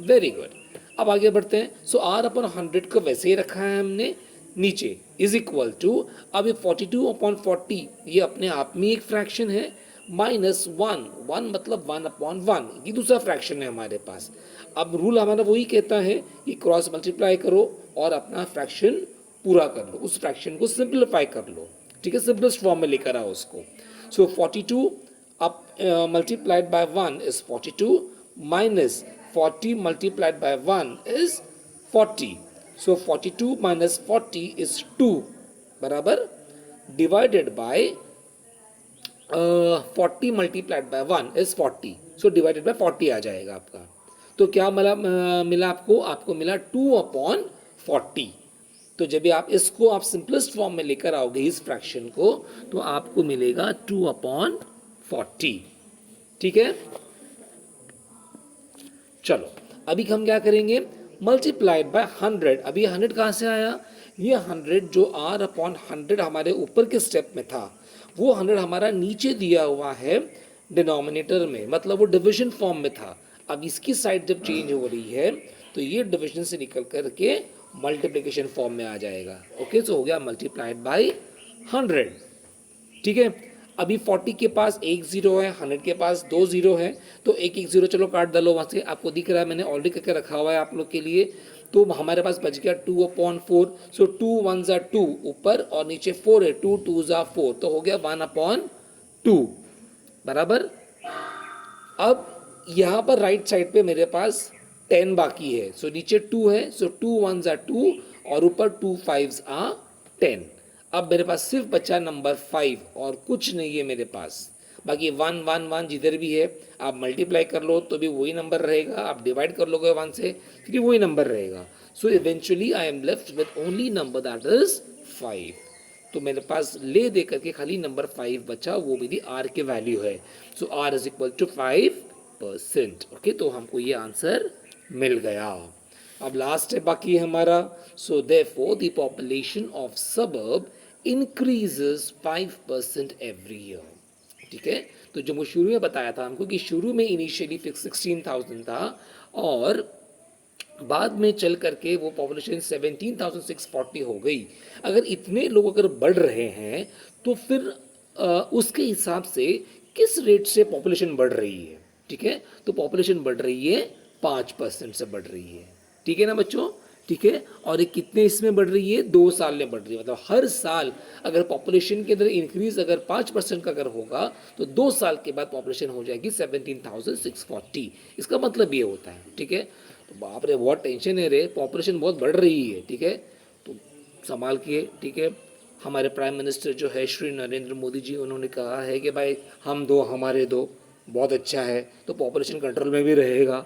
वेरी गुड। अब आगे बढ़ते हैं। सो r/100 को वैसे ही रखा है हमने नीचे, इज इक्वल टू, अब ये 42/40 ये अपने आप में एक फ्रैक्शन है, -1, 1 मतलब 1/1 ये दूसरा फ्रैक्शन है हमारे पास। अब रूल हमारा वही कहता है कि क्रॉस मल्टीप्लाई करो और अपना फ्रैक्शन पूरा कर लो, उस फ्रैक्शन को सिंप्लीफाई कर लो। ठीक है, सिंपलेस्ट फॉर्म में लेकर आओ उसको। सो 42 up multiplied by 1 is 42 minus 40 multiplied by 1 is 40। So 42 - 40 is 2, बराबर, divided by 40 multiplied by 1 is 40, so divided by 40 आ जाएगा आपका। तो क्या मिला आपको? आपको मिला 2/40। तो जब भी आप इसको आप सिंपलेस्ट फॉर्म में लेकर आओगे इस फ्रैक्शन को, तो आपको मिलेगा 2/40। ठीक है, चलो अभी हम क्या करेंगे, मल्टीप्लाइड बाय 100। अभी 100 कहाँ से आया? ये 100 जो R/100 हमारे ऊपर के स्टेप में था, वो 100 हमारा नीचे दिया हुआ है डिनोमिनेटर में, मतलब वो डिविजन फॉर्म में था। अब इसकी साइड जब चेंज हो रही है तो ये डिविजन से निकल करके मल्टीप्लिकेशन फॉर्म में आ जाएगा। ओके, सो हो गया मल्टीप्लाइड बाय 100। ठीक है, अभी 40 के पास एक जीरो है, 100 के पास दो जीरो है, तो एक एक जीरो चलो काट डालो वहाँ से, आपको दिख रहा है मैंने ऑलरेडी करके रखा हुआ है आप लोग के लिए। तो हमारे पास बच गया 2/4, सो 2 1 ज़ा 2 ऊपर और नीचे 4 है, 2 2 ज़ा 4, तो हो गया 1/2 बराबर। अब यहाँ पर राइट साइड पे मेरे पास 10 बाकी है, सो नीचे 2 है, सो 2 1 ज़ा 2 और ऊपर 2 5 आ 10। अब मेरे पास सिर्फ बचा नंबर 5 और कुछ नहीं है मेरे पास। बाकी 1 1 1 जिधर भी है आप मल्टीप्लाई कर लो तो भी वही नंबर रहेगा, आप डिवाइड कर लोगे 1 से फिर वही नंबर रहेगा। So eventually I am left with only number that is 5। तो मेरे पास ले दे करके खाली नंबर 5 बचा, वो मेरी आर के वैल्यू है। So R is equal to 5%। Okay, तो हमको ये आंसर मिल गया। अब लास्ट है बाकी है हमारा, so therefore the population of suburb increases 5% every year. ठीक है, तो जो मैं शुरू में बताया था हमको कि शुरू में इनिशियली फिक्स 16,000 था और बाद में चल करके वो पॉपुलेशन 17,640 हो गई। अगर इतने लोग अगर बढ़ रहे हैं तो फिर उसके हिसाब से किस रेट से पॉपुलेशन बढ़ रही है? ठीक है, तो पॉपुलेशन बढ़ रही है 5% से बढ़ रही है। ठीक है ना बच्चों? ठीक है, और ये कितने इसमें बढ़ रही है? 2 साल में बढ़ रही है। मतलब हर साल अगर पॉपुलेशन के अंदर इंक्रीज अगर 5% का अगर होगा तो 2 साल के बाद पॉपुलेशन हो जाएगी 17,640। इसका मतलब ये होता है। ठीक है, तो बाप रे बहुत टेंशन है रे, पॉपुलेशन बहुत बढ़ रही है। ठीक है, तो संभाल के। ठीक है, हमारे प्राइम मिनिस्टर जो है श्री नरेंद्र मोदी जी, उन्होंने कहा है कि भाई हम दो हमारे दो, बहुत अच्छा है, तो पॉपुलेशन कंट्रोल में भी रहेगा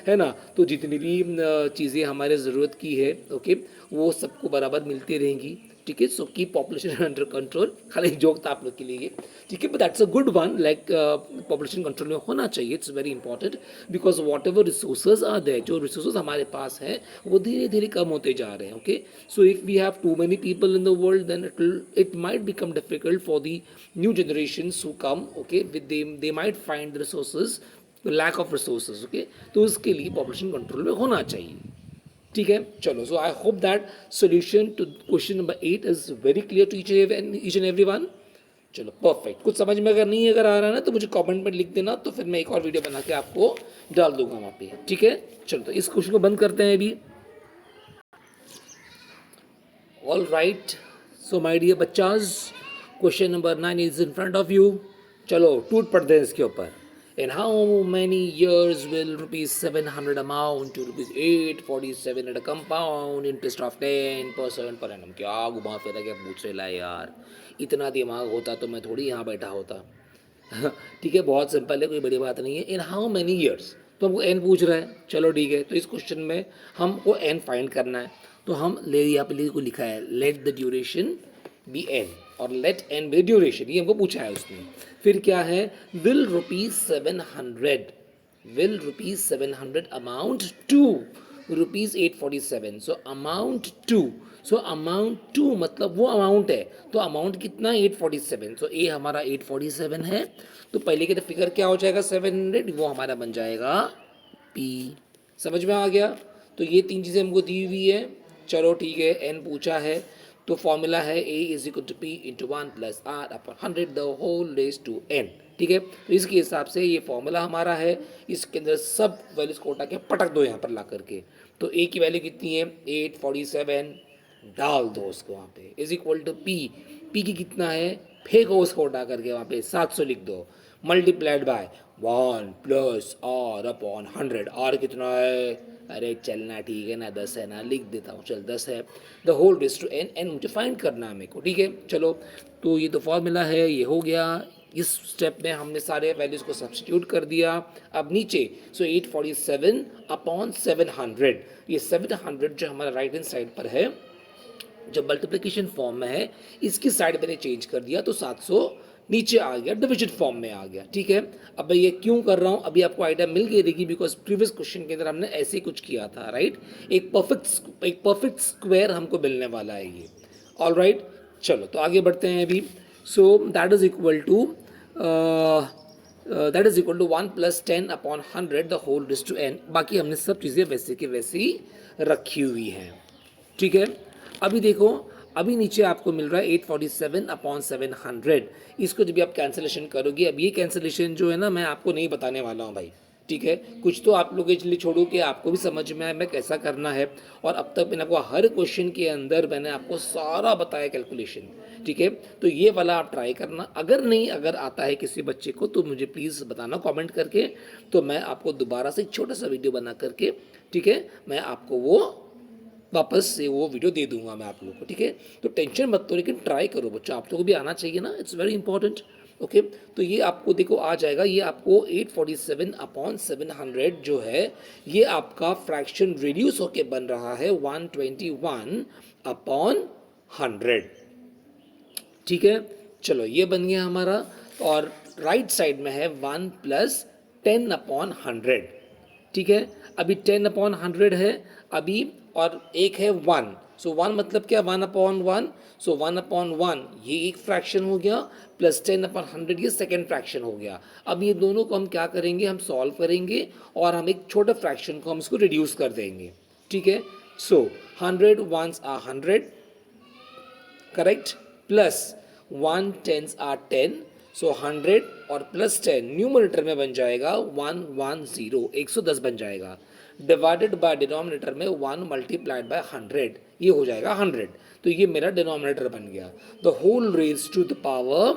है ना। तो जितनी भी चीज़ें हमारे ज़रूरत की है, ओके, वो सबको बराबर मिलती रहेंगी। ठीक है, so keep population under control. खाली जोक था आप लोग के लिए। ठीक है, but that's a good one, like population control में होना चाहिए, it's very important, because whatever resources are there, जो रिसोर्सेज हमारे पास हैं वो धीरे धीरे कम होते जा रहे हैं। Okay, so if we have too many people in the world then it might become difficult for the new generations who come. Okay, with they might find the resources, lack of resources. Okay, तो उसके लिए population control में होना चाहिए। ठीक है, चलो, so I hope that solution to question number 8 is very clear to each and every one. चलो परफेक्ट। कुछ समझ में अगर नहीं अगर आ रहा है ना तो मुझे कमेंट में लिख देना, तो फिर मैं एक और वीडियो बना के आपको डाल दूंगा वहाँ पे। ठीक है, चलो तो इस क्वेश्चन को बंद करते हैं अभी। All right, so my dear बच्चाज, question number 9 is in front of you. चलो टूट पड़ते हैं इसके ऊपर। In how many years will rupees 700 amount to rupees 847 at a compound interest of 10% per annum? क्या घुमा फिरा के पूछ रहे ला यार, इतना दिमाग होता तो मैं थोड़ी यहाँ बैठा होता। ठीक है, बहुत सिंपल है, कोई बड़ी बात नहीं है। इन हाउ मैनी ईयर्स, तो हमको एन पूछ रहा है। चलो ठीक है, तो इस क्वेश्चन में हमको एन फाइंड करना है, तो हम ले यहाँ पे को लिखा है let the duration be N, और लेट एन बी ड्यूरेशन, ये हमको पूछा है उसने। फिर क्या है, will rupees 700, will rupees 700 amount to rupees 847, so amount to, so amount to मतलब वो अमाउंट है, तो अमाउंट कितना 847, सो ए हमारा 847 है, तो पहले के फिगर क्या हो जाएगा 700, वो हमारा बन जाएगा पी। समझ में आ गया? तो ये तीन चीज़ें हमको दी हुई है। चलो ठीक है, एन पूछा है, तो फॉर्मूला है A is equal to P into 1 plus R upon 100 the whole raise to N. ठीक है, तो इसके हिसाब से ये फॉर्मूला हमारा है। इसके अंदर सब वैल्यूज को उठा के पटक दो यहाँ पर ला करके, तो ए की वैल्यू कितनी है 847, डाल दो उसको वहाँ पे, is equal to P, P की कितना है फेंको उसको उठा करके वहाँ पे 700 लिख दो, multiplied by 1 plus R upon 100, R कितना है, अरे चलना ठीक है ना 10 है ना, लिख देता हूँ चल 10 है, the whole raise to N, N मुझे फाइंड करना है मेरे को। ठीक है, चलो तो ये तो फॉर्मूला है, ये हो गया। इस स्टेप में हमने सारे वैल्यूज़ को सब्स्टिट्यूट कर दिया। अब नीचे सो 847 अपॉन 700, ये 700 जो हमारा राइट हैंड साइड पर है, जब मल्टीप्लिकेशन फॉर्म में है, इसकी साइड मैंने चेंज कर दिया तो 700 नीचे आ गया, डिवीजन फॉर्म में आ गया। ठीक है, अब मैं ये क्यों कर रहा हूँ अभी आपको आइडिया मिल गई रहेगी, बिकॉज प्रीवियस क्वेश्चन के अंदर हमने ऐसे ही कुछ किया था, राइट। एक परफेक्ट स्क्वायर हमको मिलने वाला है ये। ऑल राइट, चलो तो आगे बढ़ते हैं अभी। So that is equal to 1 + 10 upon 100 the whole raise to n। बाकी हमने सब चीज़ें वैसे की वैसी रखी हुई हैं। ठीक है, अभी देखो, अभी नीचे आपको मिल रहा है 847 अपॉन 700। इसको जब भी आप कैंसिलेशन करोगे, अब ये कैंसिलेशन जो है ना, मैं आपको नहीं बताने वाला हूँ भाई। ठीक है, कुछ तो आप लोगों के लिए छोड़ो कि आपको भी समझ में आए मैं कैसा करना है। और अब तक मैंने आपको हर क्वेश्चन के अंदर मैंने आपको सारा बताया कैलकुलेशन। ठीक है, तो ये वाला आप ट्राई करना। अगर आता है किसी बच्चे को तो मुझे प्लीज़ बताना कमेंट करके, तो मैं आपको दोबारा से एक छोटा सा वीडियो बना करके, ठीक है, मैं आपको वो वापस से वो वीडियो दे दूंगा मैं आप लोगों को। ठीक है, तो टेंशन मत लो, लेकिन ट्राई करो बच्चों, आप लोगों को भी आना चाहिए ना, इट्स वेरी इंपॉर्टेंट। ओके, तो ये आपको देखो आ जाएगा, ये आपको 847 अपॉन 700 जो है, ये आपका फ्रैक्शन रिड्यूस होके बन रहा है 121 अपॉन 100। ठीक है, चलो ये बन गया हमारा। और राइट साइड में है 1 + 10 अपॉन 100। ठीक है, अभी 10 अपॉन 100 है अभी, और एक है 1। सो 1 मतलब क्या, 1 अपॉन 1। सो 1 अपॉन 1 ये एक फ्रैक्शन हो गया, प्लस 10 अपॉन 100 ये सेकेंड फ्रैक्शन हो गया। अब ये दोनों को हम क्या करेंगे, हम सॉल्व करेंगे और हम एक छोटे फ्रैक्शन को हम इसको रिड्यूस कर देंगे। ठीक है, सो 100 1s are 100, correct, plus 1 10s are 10। सो 100 और प्लस 10 न्यूमरेटर में बन जाएगा 110, 110 बन जाएगा, डिवाइडेड बाय डिनोमिनेटर में 1 मल्टीप्लाइड बाय 100, ये हो जाएगा 100। तो ये मेरा डिनोमिनेटर बन गया, the whole raise to the power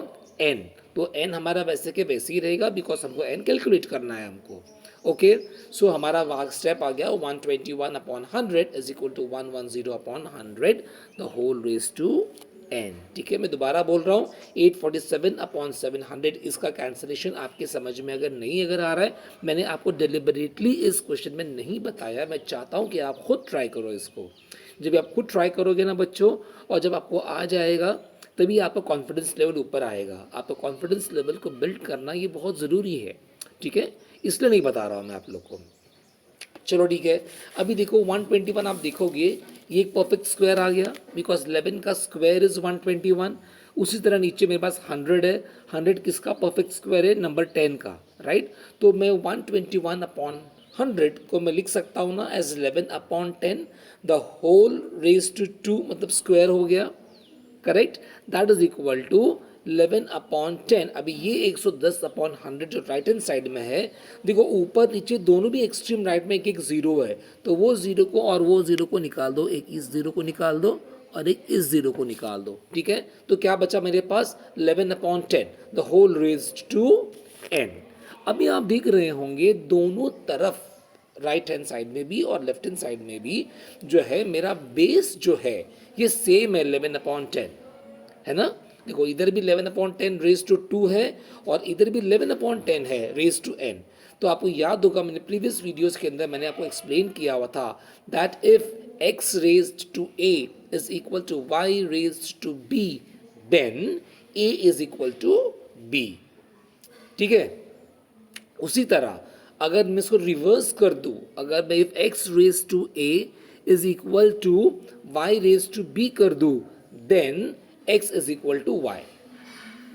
n। तो n हमारा वैसे के वैसे ही रहेगा, बिकॉज हमको n कैलकुलेट करना है हमको। ओके, सो हमारा वहाँ स्टेप आ गया 121 upon 100 is equal to 110 upon 100 the whole raise to n। ठीक है, मैं दोबारा बोल रहा हूँ, 847 अपॉन 700, इसका कैंसिलेशन आपके समझ में अगर आ रहा है, मैंने आपको डिलिबरेटली इस क्वेश्चन में नहीं बताया। मैं चाहता हूँ कि आप खुद ट्राई करो इसको। जब आप खुद ट्राई करोगे ना बच्चों, और जब आपको आ जाएगा, तभी आपका कॉन्फिडेंस लेवल ऊपर आएगा। आपका कॉन्फिडेंस लेवल को बिल्ड करना ये बहुत ज़रूरी है। ठीक है, इसलिए नहीं बता रहा हूँ मैं आप लोग को। चलो ठीक है, अभी देखो 121 आप देखोगे, ये एक परफेक्ट स्क्वायर आ गया, बिकॉज 11 का स्क्वायर इज 121। उसी तरह नीचे मेरे पास 100 है, 100 किसका परफेक्ट स्क्वायर है, नंबर 10 का, राइट। तो मैं 121 अपॉन 100 को मैं लिख सकता हूँ ना as 11 upon 10 the whole raise to 2, मतलब स्क्वायर हो गया, correct. That is equal to 11 upon 10। अभी ये 110 अपॉन 100 जो राइट हैंड साइड में है, देखो ऊपर नीचे दोनों भी एक्सट्रीम राइट में एक एक जीरो है, तो वो जीरो को और वो जीरो को निकाल दो, एक इस जीरो को निकाल दो और एक इस जीरो को निकाल दो। ठीक है, तो क्या बचा मेरे पास, 11 upon 10 the whole raised to n। अभी आप देख रहे होंगे दोनों तरफ, राइट हैंड साइड में भी और लेफ्ट हैंड साइड में भी जो है, मेरा बेस जो है ये सेम है 11 अपॉन 10, है ना। देखो इधर भी 11 अपॉन 10 रेज टू 2 है, और इधर भी 11 अपॉन 10 है रेज टू n। तो आपको याद होगा, मैंने प्रीवियस वीडियोस के अंदर मैंने आपको एक्सप्लेन किया हुआ था that if x raised to a is equal to y raised to b, then a is equal to b। ठीक है, उसी तरह अगर मैं इसको रिवर्स कर दूं, अगर मैं if x raise to a is equal to y raise to b कर दूं, then x is equal to y।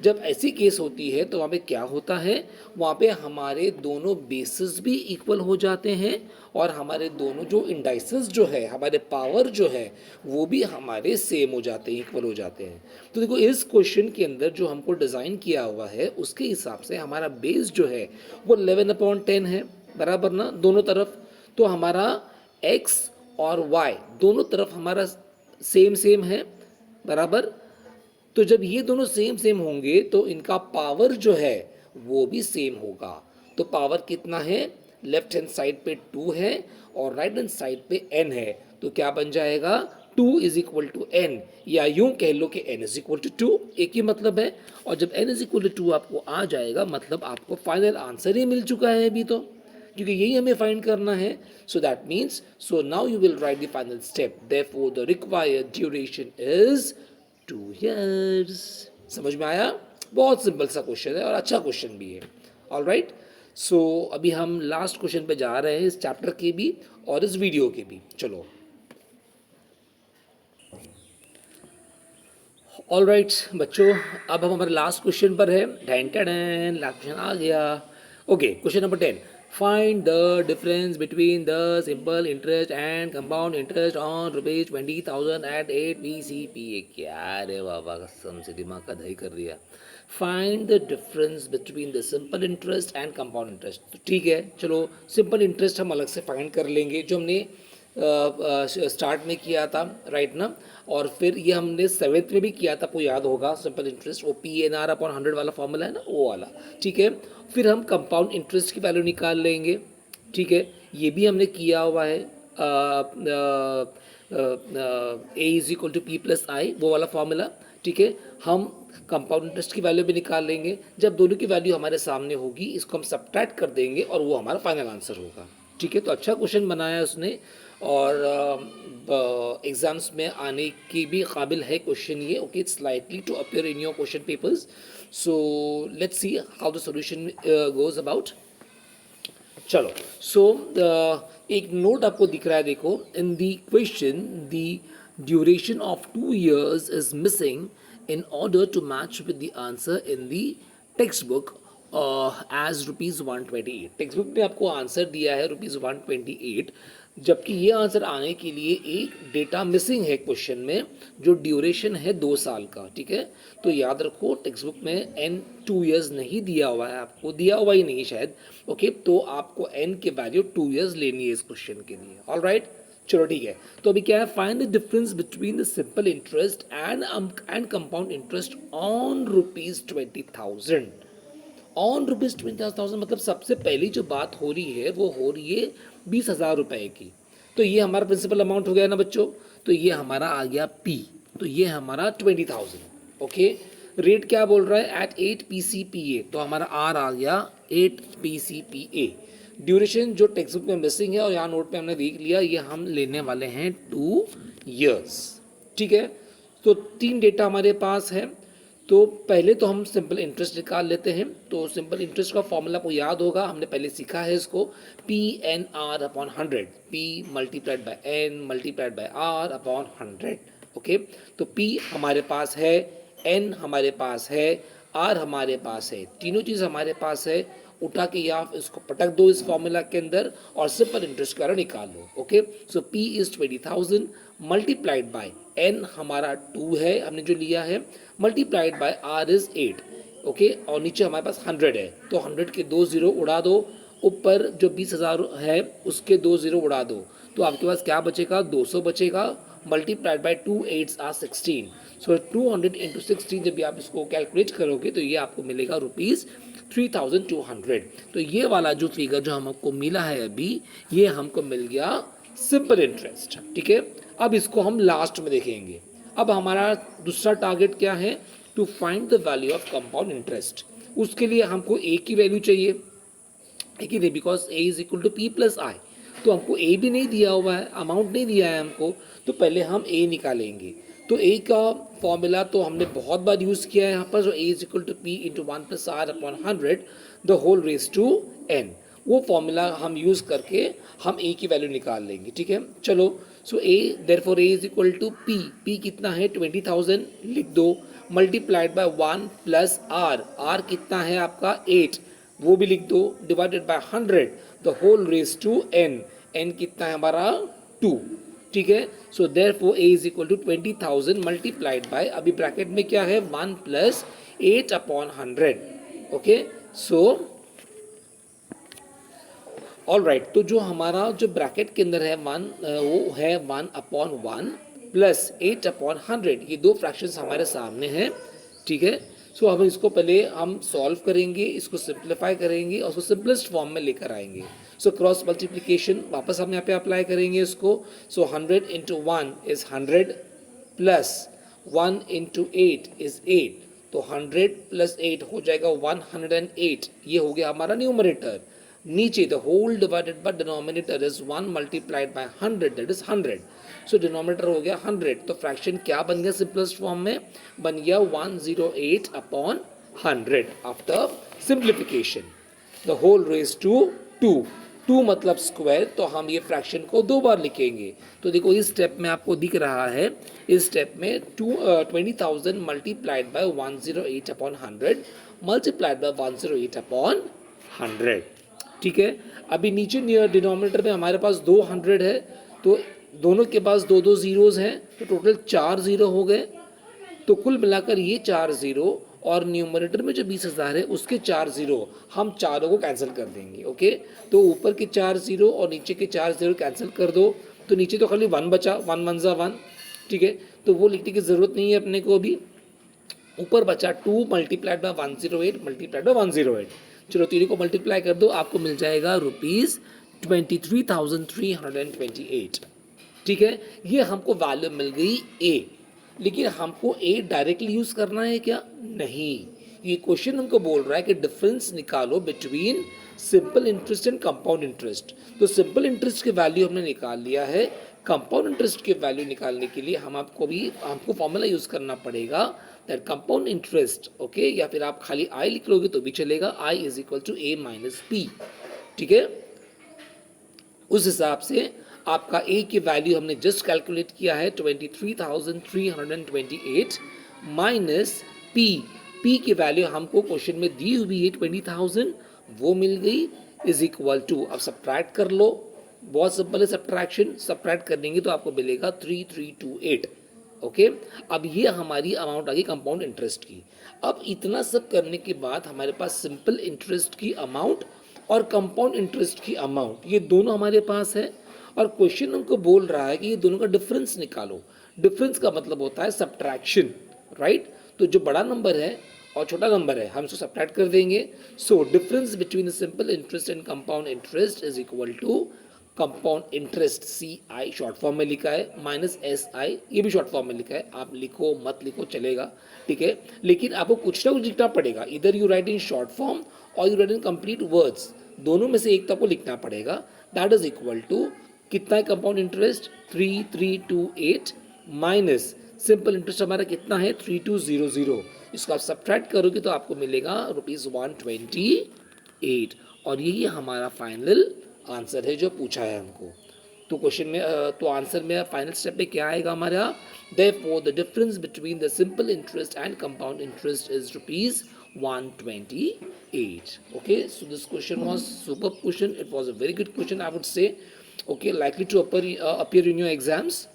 जब ऐसी केस होती है तो वहाँ पे क्या होता है, वहाँ पे हमारे दोनों बेसिस भी इक्वल हो जाते हैं, और हमारे दोनों जो इंडाइसेस जो है, हमारे पावर जो है, वो भी हमारे सेम हो जाते हैं, इक्वल हो जाते हैं। तो देखो इस क्वेश्चन के अंदर जो हमको डिज़ाइन किया हुआ है, उसके हिसाब से हमारा बेस जो है वो 11 अपॉन 10 है, बराबर ना, दोनों तरफ। तो हमारा x और y दोनों तरफ हमारा सेम सेम है, बराबर। तो जब ये दोनों सेम सेम होंगे तो इनका पावर जो है वो भी सेम होगा। तो पावर कितना है, लेफ्ट हैंड साइड पे 2 है और राइट हैंड साइड पे n है, तो क्या बन जाएगा, 2 इज इक्वल टू n, या यूं कह लो कि n इज इक्वल टू 2, एक ही मतलब है। और जब n इज इक्वल टू 2 आपको आ जाएगा मतलब आपको फाइनल आंसर ही मिल चुका है अभी तो, क्योंकि यही हमें फाइंड करना है। So that means, so now you will write the final step, therefore the required duration is 2 years। समझ में आया? बहुत सिंपल सा क्वेश्चन है और अच्छा क्वेश्चन भी है। ऑलराइट, सो अभी हम लास्ट क्वेश्चन पे जा रहे हैं इस चैप्टर के भी और इस वीडियो के भी। चलो, ऑलराइट बच्चों, अब हम हमारे लास्ट क्वेश्चन पर है। लास्ट क्वेश्चन आ गया। Okay, question number 10, find the difference between the simple interest and compound interest on ₹20,000 at 8 PCPA। क्या रे बाबा, कसम से दिमाग का दही कर दिया। Find the difference between the simple interest and compound interest. तो ठीक है, चलो सिंपल इंटरेस्ट हम अलग से फाइंड कर लेंगे, जो हमने स्टार्ट में किया था, राइट ना। और फिर ये हमने 7th में भी किया था, आपको याद होगा, सिंपल इंटरेस्ट, वो PNR/100 वाला फॉर्मूला है ना, वो वाला। ठीक है, फिर हम कंपाउंड इंटरेस्ट की वैल्यू निकाल लेंगे। ठीक है, ये भी हमने किया हुआ है, A=P+I, वो वाला फॉर्मूला। ठीक है, हम कंपाउंड इंटरेस्ट की वैल्यू भी निकाल लेंगे। जब दोनों की वैल्यू हमारे सामने होगी, इसको हम सब्ट्रैक्ट कर देंगे और वो हमारा फाइनल आंसर होगा। ठीक है, तो अच्छा क्वेश्चन बनाया उसने और एग्जाम्स में आने की भी काबिल है क्वेश्चन ये। Okay, it's likely to appear in your question papers. So let's see how the solution goes about. चलो, सो एक नोट आपको दिख रहा है, देखो, in the question the duration of 2 years is missing in order to match with the answer in the textbook as ₹128। Text book ने आपको आंसर दिया है ₹128, जबकि ये आंसर आने के लिए एक डेटा मिसिंग है क्वेश्चन में, जो ड्यूरेशन है 2 साल का। ठीक है, तो याद रखो टेक्स्ट बुक में n 2 years नहीं दिया हुआ है, आपको दिया हुआ ही नहीं शायद। ओके, तो आपको n की वैल्यू 2 years लेनी है इस क्वेश्चन के लिए। ऑलराइट, चलो ठीक है, तो अभी क्या है, find the difference between the simple interest and compound interest on ₹20,000। On ₹20,000 मतलब सबसे पहली जो बात हो रही है वो हो रही है 20,000 रुपए की। तो ये हमारा प्रिंसिपल अमाउंट हो गया ना बच्चों, तो ये हमारा आ गया P, तो ये हमारा 20,000। ओके, रेट क्या बोल रहा है, एट 8 PCPA, तो हमारा R आ गया 8 PCPA। ड्यूरेशन जो टेक्स्ट बुक में मिसिंग है और यहाँ नोट पे हमने देख लिया, ये हम लेने वाले हैं 2 years। ठीक है, तो 3 डेटा हमारे पास है। तो पहले तो हम सिंपल इंटरेस्ट निकाल लेते हैं। तो सिंपल इंटरेस्ट का फॉर्मूला आपको याद होगा, हमने पहले सीखा है इसको, PNR/100, P multiplied by N multiplied by R upon 100। Okay, तो P हमारे पास है, N हमारे पास है, R हमारे पास है, तीनों चीज़ हमारे पास है। उठा के या इसको पटक दो इस फॉर्मूला के अंदर और सिंपल इंटरेस्ट का निकाल लो। Okay, so P is 20,000 multiplied by N हमारा 2 है, हमने जो लिया है, multiplied by R is 8। Okay, और नीचे हमारे पास 100 है, तो 100 के 2 0 उड़ा दो, ऊपर जो 20,000 है उसके 2 0 उड़ा दो, तो आपके पास क्या बचेगा, 200 बचेगा, multiplied by 2 8s are 16। So 200 into 16 जब भी आप इसको कैलकुलेट करोगे तो ये आपको मिलेगा ₹3,200। तो ये वाला जो फिगर जो हमको मिला है अभी, ये हमको मिल गया सिंपल इंटरेस्ट। ठीक है, अब इसको हम लास्ट में देखेंगे। अब हमारा दूसरा टारगेट क्या है, to find the value of compound interest. उसके लिए हमको ए की वैल्यू चाहिए, एक ही नहीं, because A is equal to P+I। तो हमको A भी नहीं दिया हुआ है, अमाउंट नहीं दिया है हमको, तो पहले हम A निकालेंगे। तो A का फॉर्मूला तो हमने बहुत बार यूज़ किया है यहाँ पर, जो A is equal to P into 1+R upon 100 the whole raise to N। वो फॉर्मूला हम यूज़ करके हम A की वैल्यू निकाल लेंगे। ठीक है, चलो, so A therefore A is equal to P कितना है, 20,000 लिख दो, मल्टीप्लाइड बाय 1 प्लस R कितना है आपका 8, वो भी लिख दो, divided by 100 the whole raise to n कितना है हमारा 2। ठीक है, so therefore A is equal to 20,000 multiplied by, अभी ब्रैकेट में क्या है, 1 plus 8 upon 100। Okay, so all right, तो जो हमारा जो ब्रैकेट के अंदर है 1, वो है 1 अपॉन 1 प्लस 8 अपॉन 100, ये दो फ्रैक्शंस हमारे सामने हैं। ठीक है, सो हम इसको पहले हम सॉल्व करेंगे, इसको सिंप्लीफाई करेंगे और उसको सिंपलेस्ट फॉर्म में लेकर आएंगे। सो क्रॉस मल्टीप्लिकेशन वापस हम यहाँ पे अप्लाई करेंगे इसको. सो 100 into 1 is 100 plus 1 into 8 is 8. तो 100 प्लस 8 हो जाएगा 108. ये हो गया हमारा न्यूमरेटर. नीचे the whole divided by denominator is 1 multiplied by 100 that is 100. So denominator हो गया 100. तो फ्रैक्शन क्या बन गया सिंपलेस्ट फॉर्म में? बन गया 108 upon 100 after simplification. The whole raise to 2. 2 मतलब स्क्वायर, तो हम ये फ्रैक्शन को 2 बार लिखेंगे. तो देखो इस स्टेप में आपको दिख रहा है, इस स्टेप में 20,000 multiplied bye 108 upon 100 multiplied bye 108 upon 100. ठीक है. अभी नीचे डिनोमिनेटर में हमारे पास 200 है, तो दोनों के पास 2 जीरोज हैं, तो टोटल 4 जीरो हो गए. तो कुल मिलाकर ये 4 जीरो और न्यूमरेटर में जो 20,000 है उसके 4 जीरो, हम चारों को कैंसिल कर देंगे. ओके. तो ऊपर के 4 जीरो और नीचे के 4 जीरो कैंसिल कर दो, तो नीचे तो खाली 1 बचा. 1 1 जा 1. ठीक है. तो वो लिखने की ज़रूरत नहीं है अपने को अभी. ऊपर बचा 2 मल्टीप्लाइड बाय 108 मल्टीप्लाइड बाय 108. चलो तीनों को मल्टीप्लाई कर दो, आपको मिल जाएगा ₹23,328. ठीक है. ये हमको वैल्यू मिल गई ए. लेकिन हमको ए डायरेक्टली यूज़ करना है क्या? नहीं. ये क्वेश्चन हमको बोल रहा है कि डिफरेंस निकालो between simple interest and compound interest. तो सिंपल इंटरेस्ट की वैल्यू हमने निकाल लिया है. कंपाउंड इंटरेस्ट की वैल्यू निकालने के लिए हमको फॉर्मूला यूज़ करना पड़ेगा दैट कंपाउंड इंटरेस्ट. ओके. या फिर आप खाली आई लिख लोगे तो भी चलेगा. I is equal to A minus P. ठीक है. उस हिसाब से आपका ए की वैल्यू हमने जस्ट कैलकुलेट किया है 23,328 माइनस पी. पी की वैल्यू हमको क्वेश्चन में दी हुई है 20,000, वो मिल गई इज इक्वल टू. अब सब्ट्रैक्ट कर लो. बहुत सिंपल है सब्ट्रैक्शन. सब्ट्रैक्ट कर देंगे तो आपको मिलेगा 3328. ओके. अब ये हमारी अमाउंट आ गई कंपाउंड इंटरेस्ट की. अब इतना सब करने के बाद हमारे पास सिंपल इंटरेस्ट की अमाउंट और कंपाउंड इंटरेस्ट की अमाउंट ये दोनों हमारे पास है. और क्वेश्चन हमको बोल रहा है कि ये दोनों का डिफरेंस निकालो. डिफरेंस का मतलब होता है सब्ट्रैक्शन. राइट. तो जो बड़ा नंबर है और छोटा नंबर है हम इसको सब्ट्रैक्ट कर देंगे. So difference between simple interest and compound interest is equal to compound interest CI short form में लिखा है माइनस SI, ये भी शॉर्ट फॉर्म में लिखा है. आप लिखो मत लिखो चलेगा. ठीक है. लेकिन आपको कुछ ना कुछ लिखना पड़ेगा. इधर you write in short form और you write in complete words. दोनों में से एक तो आपको लिखना पड़ेगा. दैट इज इक्वल टू कितना है compound interest 3328 minus simple interest हमारा कितना है 3200. इसको आप सब्ट्रैक्ट करोगे तो आपको मिलेगा ₹128. और यही हमारा फाइनल आंसर है जो पूछा है हमको. तो क्वेश्चन में तो आंसर में फाइनल स्टेप पे क्या आएगा हमारा? Therefore the difference between the simple interest and compound interest is ₹128. Okay, so this question was superb question. It was a very good question, I would say. Okay, likely to appear in your exams.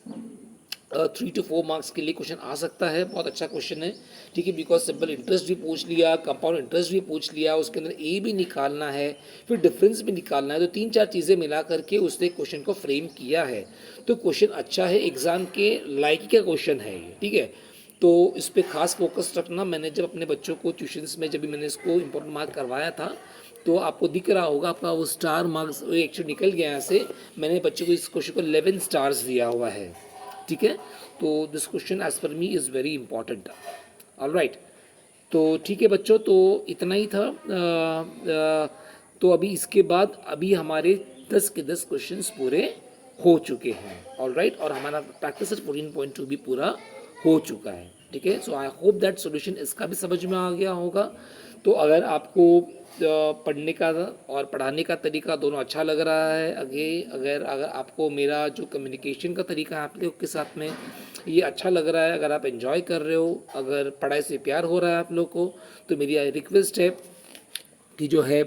3 to 4 marks के लिए question आ सकता है. बहुत अच्छा question है. ठीक है. Because simple interest भी पूछ लिया, कंपाउंड इंटरेस्ट भी पूछ लिया, उसके अंदर ए भी निकालना है, फिर डिफरेंस भी निकालना है. तो 3-4 चीज़ें मिला करके उसने क्वेश्चन को फ्रेम किया है. तो क्वेश्चन अच्छा है, एग्जाम के लायक का क्वेश्चन है ये. ठीक है. तो इस पर खास फोकस रखना. मैंने जब अपने बच्चों को ट्यूशन्स में जब भी मैंने इसको इंपॉर्टेंट मार्क करवाया था तो आपको दिख रहा होगा आपका वो स्टार मार्क्स एक्चुअली निकल गया यहाँ से. मैंने बच्चों को इस क्वेश्चन को 11 स्टार्स दिया हुआ है. ठीक है. तो this question as per me is very important. All right. तो ठीक है बच्चों, तो इतना ही था. तो अभी इसके बाद अभी हमारे 10 के 10 क्वेश्चंस पूरे हो चुके हैं. ऑलराइट. और हमारा प्रैक्टिस 14.2 भी पूरा हो चुका है. ठीक है. So I hope that solution इसका भी समझ में आ गया होगा. तो अगर आपको पढ़ने का और पढ़ाने का तरीका दोनों अच्छा लग रहा है, अगर आपको मेरा जो कम्युनिकेशन का तरीका है आप लोग के साथ में ये अच्छा लग रहा है, अगर आप एंजॉय कर रहे हो, अगर पढ़ाई से प्यार हो रहा है आप लोग को, तो मेरी रिक्वेस्ट है कि जो है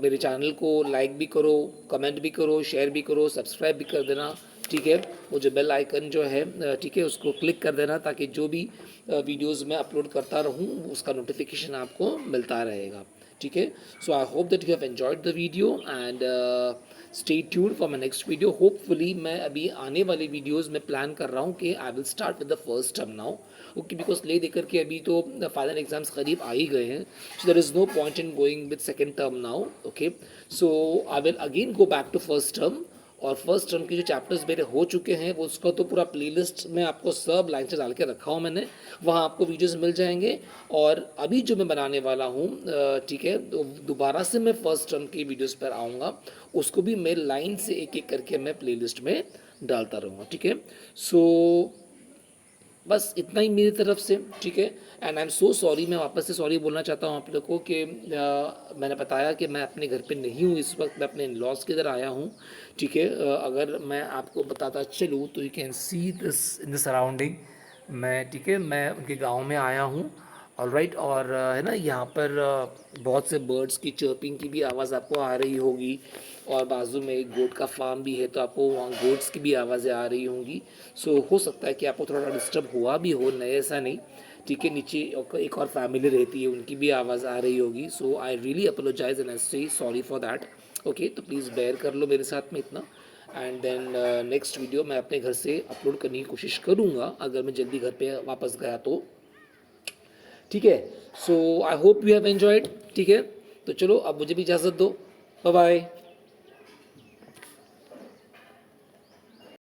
मेरे चैनल को लाइक भी करो, कमेंट भी करो, शेयर भी करो, सब्सक्राइब भी कर देना. ठीक है. वो जो बेल आइकन जो है ठीक है उसको क्लिक कर देना ताकि जो भी वीडियोस मैं अपलोड करता रहूँ उसका नोटिफिकेशन आपको मिलता रहेगा. ठीक है. So I hope that you have enjoyed the video and stay tune for my next video. Hopefully मैं अभी आने वाले वीडियोज़ में प्लान कर रहा हूँ कि I will start with the first term now. Okay, because ले देकर के अभी तो फाइनल एग्जाम्स करीब आ ही गए हैं. So there is no point in going with second term now. Okay, so I will again go back to first term. और फर्स्ट टर्म के जो चैप्टर्स मेरे हो चुके हैं वो उसका तो पूरा प्लेलिस्ट में आपको सब लाइन से डाल के रखा हूँ मैंने, वहाँ आपको वीडियोस मिल जाएंगे. और अभी जो मैं बनाने वाला हूँ, ठीक है, तो दोबारा से मैं फर्स्ट टर्म की वीडियोस पर आऊँगा, उसको भी मैं लाइन से एक एक करके मैं प्लेलिस्ट में डालता रहूँगा. ठीक है, सो बस इतना ही मेरी तरफ से. ठीक है, and I am so sorry. मैं वापस से सॉरी बोलना चाहता हूँ आप लोग को कि मैंने बताया कि मैं अपने घर पे नहीं हूँ इस वक्त, मैं अपने इन लॉज के इधर आया हूँ. ठीक है, अगर मैं आपको बताता चलूँ तो you can see this in the surrounding. मैं, ठीक है, मैं उनके गांव में आया हूँ. ऑलराइट, और है ना, यहाँ पर बहुत से बर्ड्स की चर्पिंग की भी आवाज़ आपको आ रही होगी. और बाजू में एक गोट का फार्म भी है, तो आपको वहाँ गोट्स की भी आवाज़ें आ रही होंगी. सो हो सकता है कि आपको थोड़ा डिस्टर्ब हुआ भी हो, नहीं ऐसा नहीं. ठीक है, नीचे एक और फैमिली रहती है, उनकी भी आवाज़ आ रही होगी. So I really apologize and I say sorry for that. Okay, तो प्लीज़ बेयर कर लो मेरे साथ में इतना. एंड देन नेक्स्ट वीडियो मैं अपने घर से अपलोड करने की कोशिश करूँगा अगर मैं जल्दी घर पे वापस गया तो. ठीक है, so I hope you have enjoyed. ठीक है, तो चलो अब मुझे भी इजाज़त दो. Bye bye.